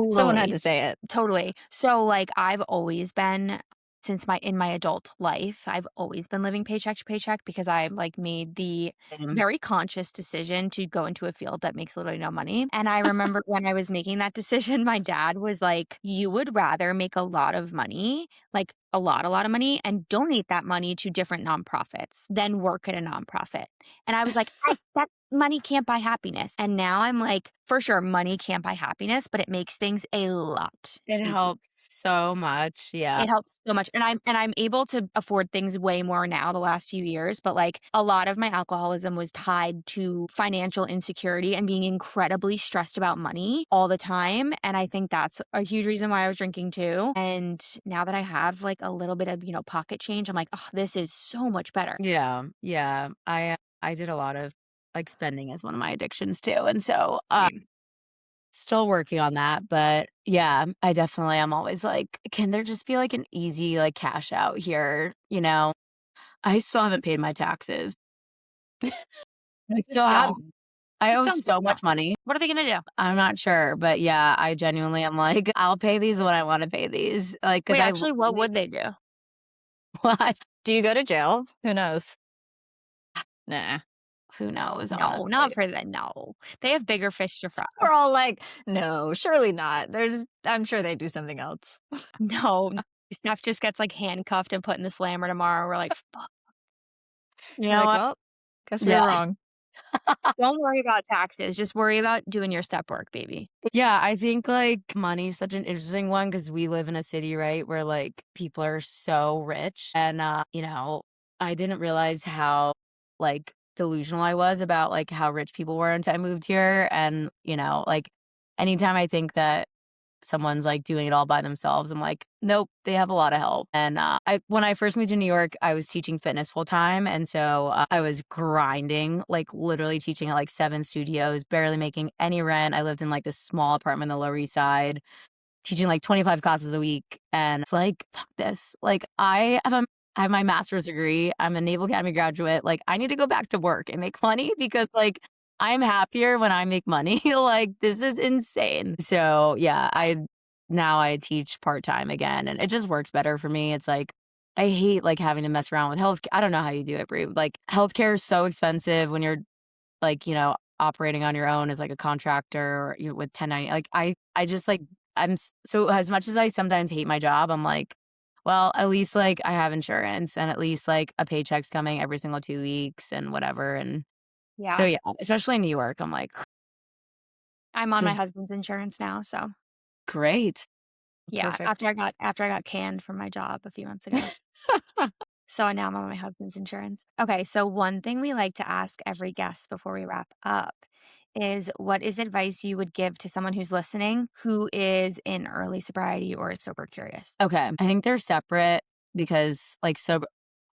someone had Totally. to say it. Totally. So, like, I've always been since my adult life, I've always been living paycheck to paycheck because I, like, made the Mhm. very conscious decision to go into a field that makes literally no money, and I remember when I was making that decision, my dad was like, "You would rather make a lot of money, like, a lot of money, and donate that money to different nonprofits than work at a nonprofit." And I was like, "I that money can't buy happiness." And now I'm like, for sure, money can't buy happiness, but it makes things a lot It easier. helps so much, yeah. It helps so much, and I'm able to afford things way more now the last few years, but, like, a lot of my alcoholism was tied to financial insecurity and being incredibly stressed about money all the time, and I think that's a huge reason why I was drinking too, and now that I have, like, a little bit of, pocket change, I'm like, "Oh, this is so much better." Yeah, yeah. I did a lot of, like, spending as one of my addictions too, and so, Same. still working on that, but yeah, I definitely am always like, "Can there just be, like, an easy, like, cash out here?" You know? I still haven't paid my taxes. I still Just have don't. I Just owe don't so no. much money. What are they gonna do? I'm not sure, but yeah, I genuinely am like, "I'll pay these when I wanna pay these," like, because Wait, I actually, what literally would they do? what? Do you go to jail? Who knows? Nah. who knows, No, not honestly. for the no. They have bigger fish to fry. We're all like, "No, surely not. I'm sure they do something else." No, Steph just gets, like, handcuffed and put in the slammer tomorrow. We're like, "Fuck." You You're know like, what? "Well, guess we Yeah. were wrong." Don't worry about taxes, just worry about doing your step work, baby. Yeah, I think, like, money's such an interesting one because we live in a city, right, where, like, people are so rich, and, I didn't realize how, like, delusional I was about, like, how rich people were until I moved here, and, like, anytime I think that someone's, like, doing it all by themselves, I'm like, "Nope, they have a lot of help." And, I when I first moved to New York, I was teaching fitness full time, and so, I was grinding, like, literally teaching at, like, 7 studios, barely making any rent. I lived in, like, this small apartment on the Lower East Side, teaching, like, 25 classes a week, and it's like, "Fuck this." Like, I have my master's degree, I'm a Naval Academy graduate, like, I need to go back to work and make money because, like, I'm happier when I make money, like, this is insane. So, yeah, I teach part-time again, and it just works better for me. It's like, I hate, like, having to mess around with health. I don't know how you do it, Brie. Like, healthcare is so expensive when you're, like, operating on your own as, like, a contractor or with 1090, like, I just, like, so as much as I sometimes hate my job, I'm like, well, at least, like, I have insurance and at least, like, a paycheck's coming every single 2 weeks and whatever, and so, Yeah. yeah, especially in New York, I'm like, I'm on my "This is husband's insurance now, so great." yeah, after Perfect. I got canned from my job a few months ago. So now I'm on my husband's insurance. Okay, so one thing we like to ask every guest before we wrap up is what is advice you would give to someone who's listening who is in early sobriety or is sober curious? Okay, I think they're separate because, like,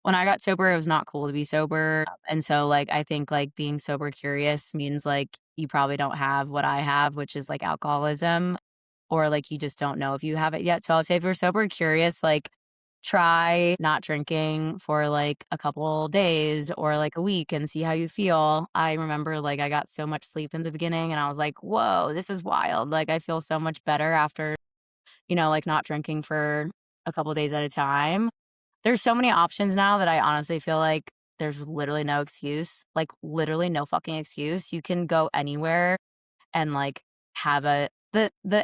when I got sober, it was not cool to be sober, and so, like, I think, like, being sober curious means, like, you probably don't have what I have, which is, like, alcoholism, or, like, you just don't know if you have it yet. So I'll say if you're sober curious, like, try not drinking for, like, a couple days or, like, a week and see how you feel. I remember, like, I got so much sleep in the beginning, and I was like, "Whoa, this is wild." Like, I feel so much better after, like, not drinking for a couple days at a time. There's so many options now that I honestly feel like there's literally no excuse, like, literally no fucking excuse. You can go anywhere and, like, have the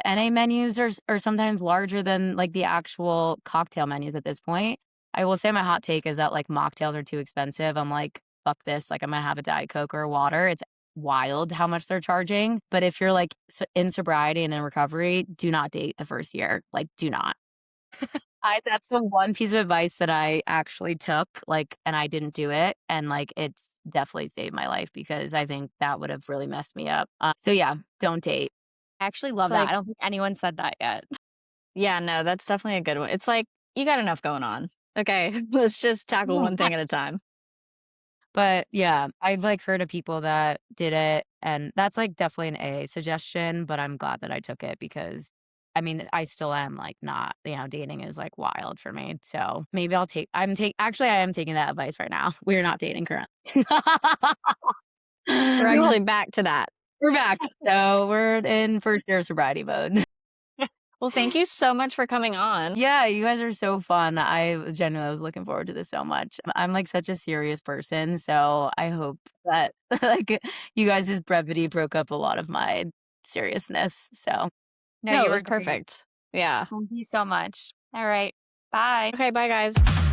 NA menus are sometimes larger than, like, the actual cocktail menus at this point. I will say my hot take is that, like, mocktails are too expensive. I'm like, "Fuck this." Like, I'm gonna have a Diet Coke or a water. It's wild how much they're charging. But if you're, like, in sobriety and in recovery, do not date the first year. Like, do not. That's the one piece of advice that I actually took, like, and I didn't do it, and, like, it's definitely saved my life because I think that would have really messed me up. So yeah, don't date. I actually It's love that. like, I don't think anyone said that yet. yeah, no, that's definitely a good one. It's like, you got enough going on. Okay, let's just tackle one thing at a time. But yeah, I've, like, heard of people that did it, and that's, like, definitely an AA suggestion, but I'm glad that I took it because, I mean, I still am, like, not, dating is, like, wild for me. So maybe actually, I am taking that advice right now. We're not dating currently. We're actually back to that. We're back. So we're in first year sobriety mode. Well, thank you so much for coming on. Yeah, you guys are so fun. I genuinely was looking forward to this so much. I'm, like, such a serious person, so I hope that, like, you guys' brevity broke up a lot of my seriousness. So, No, No, you it were was great. perfect. Yeah. Thank you so much. All right. Bye. Okay, bye, guys.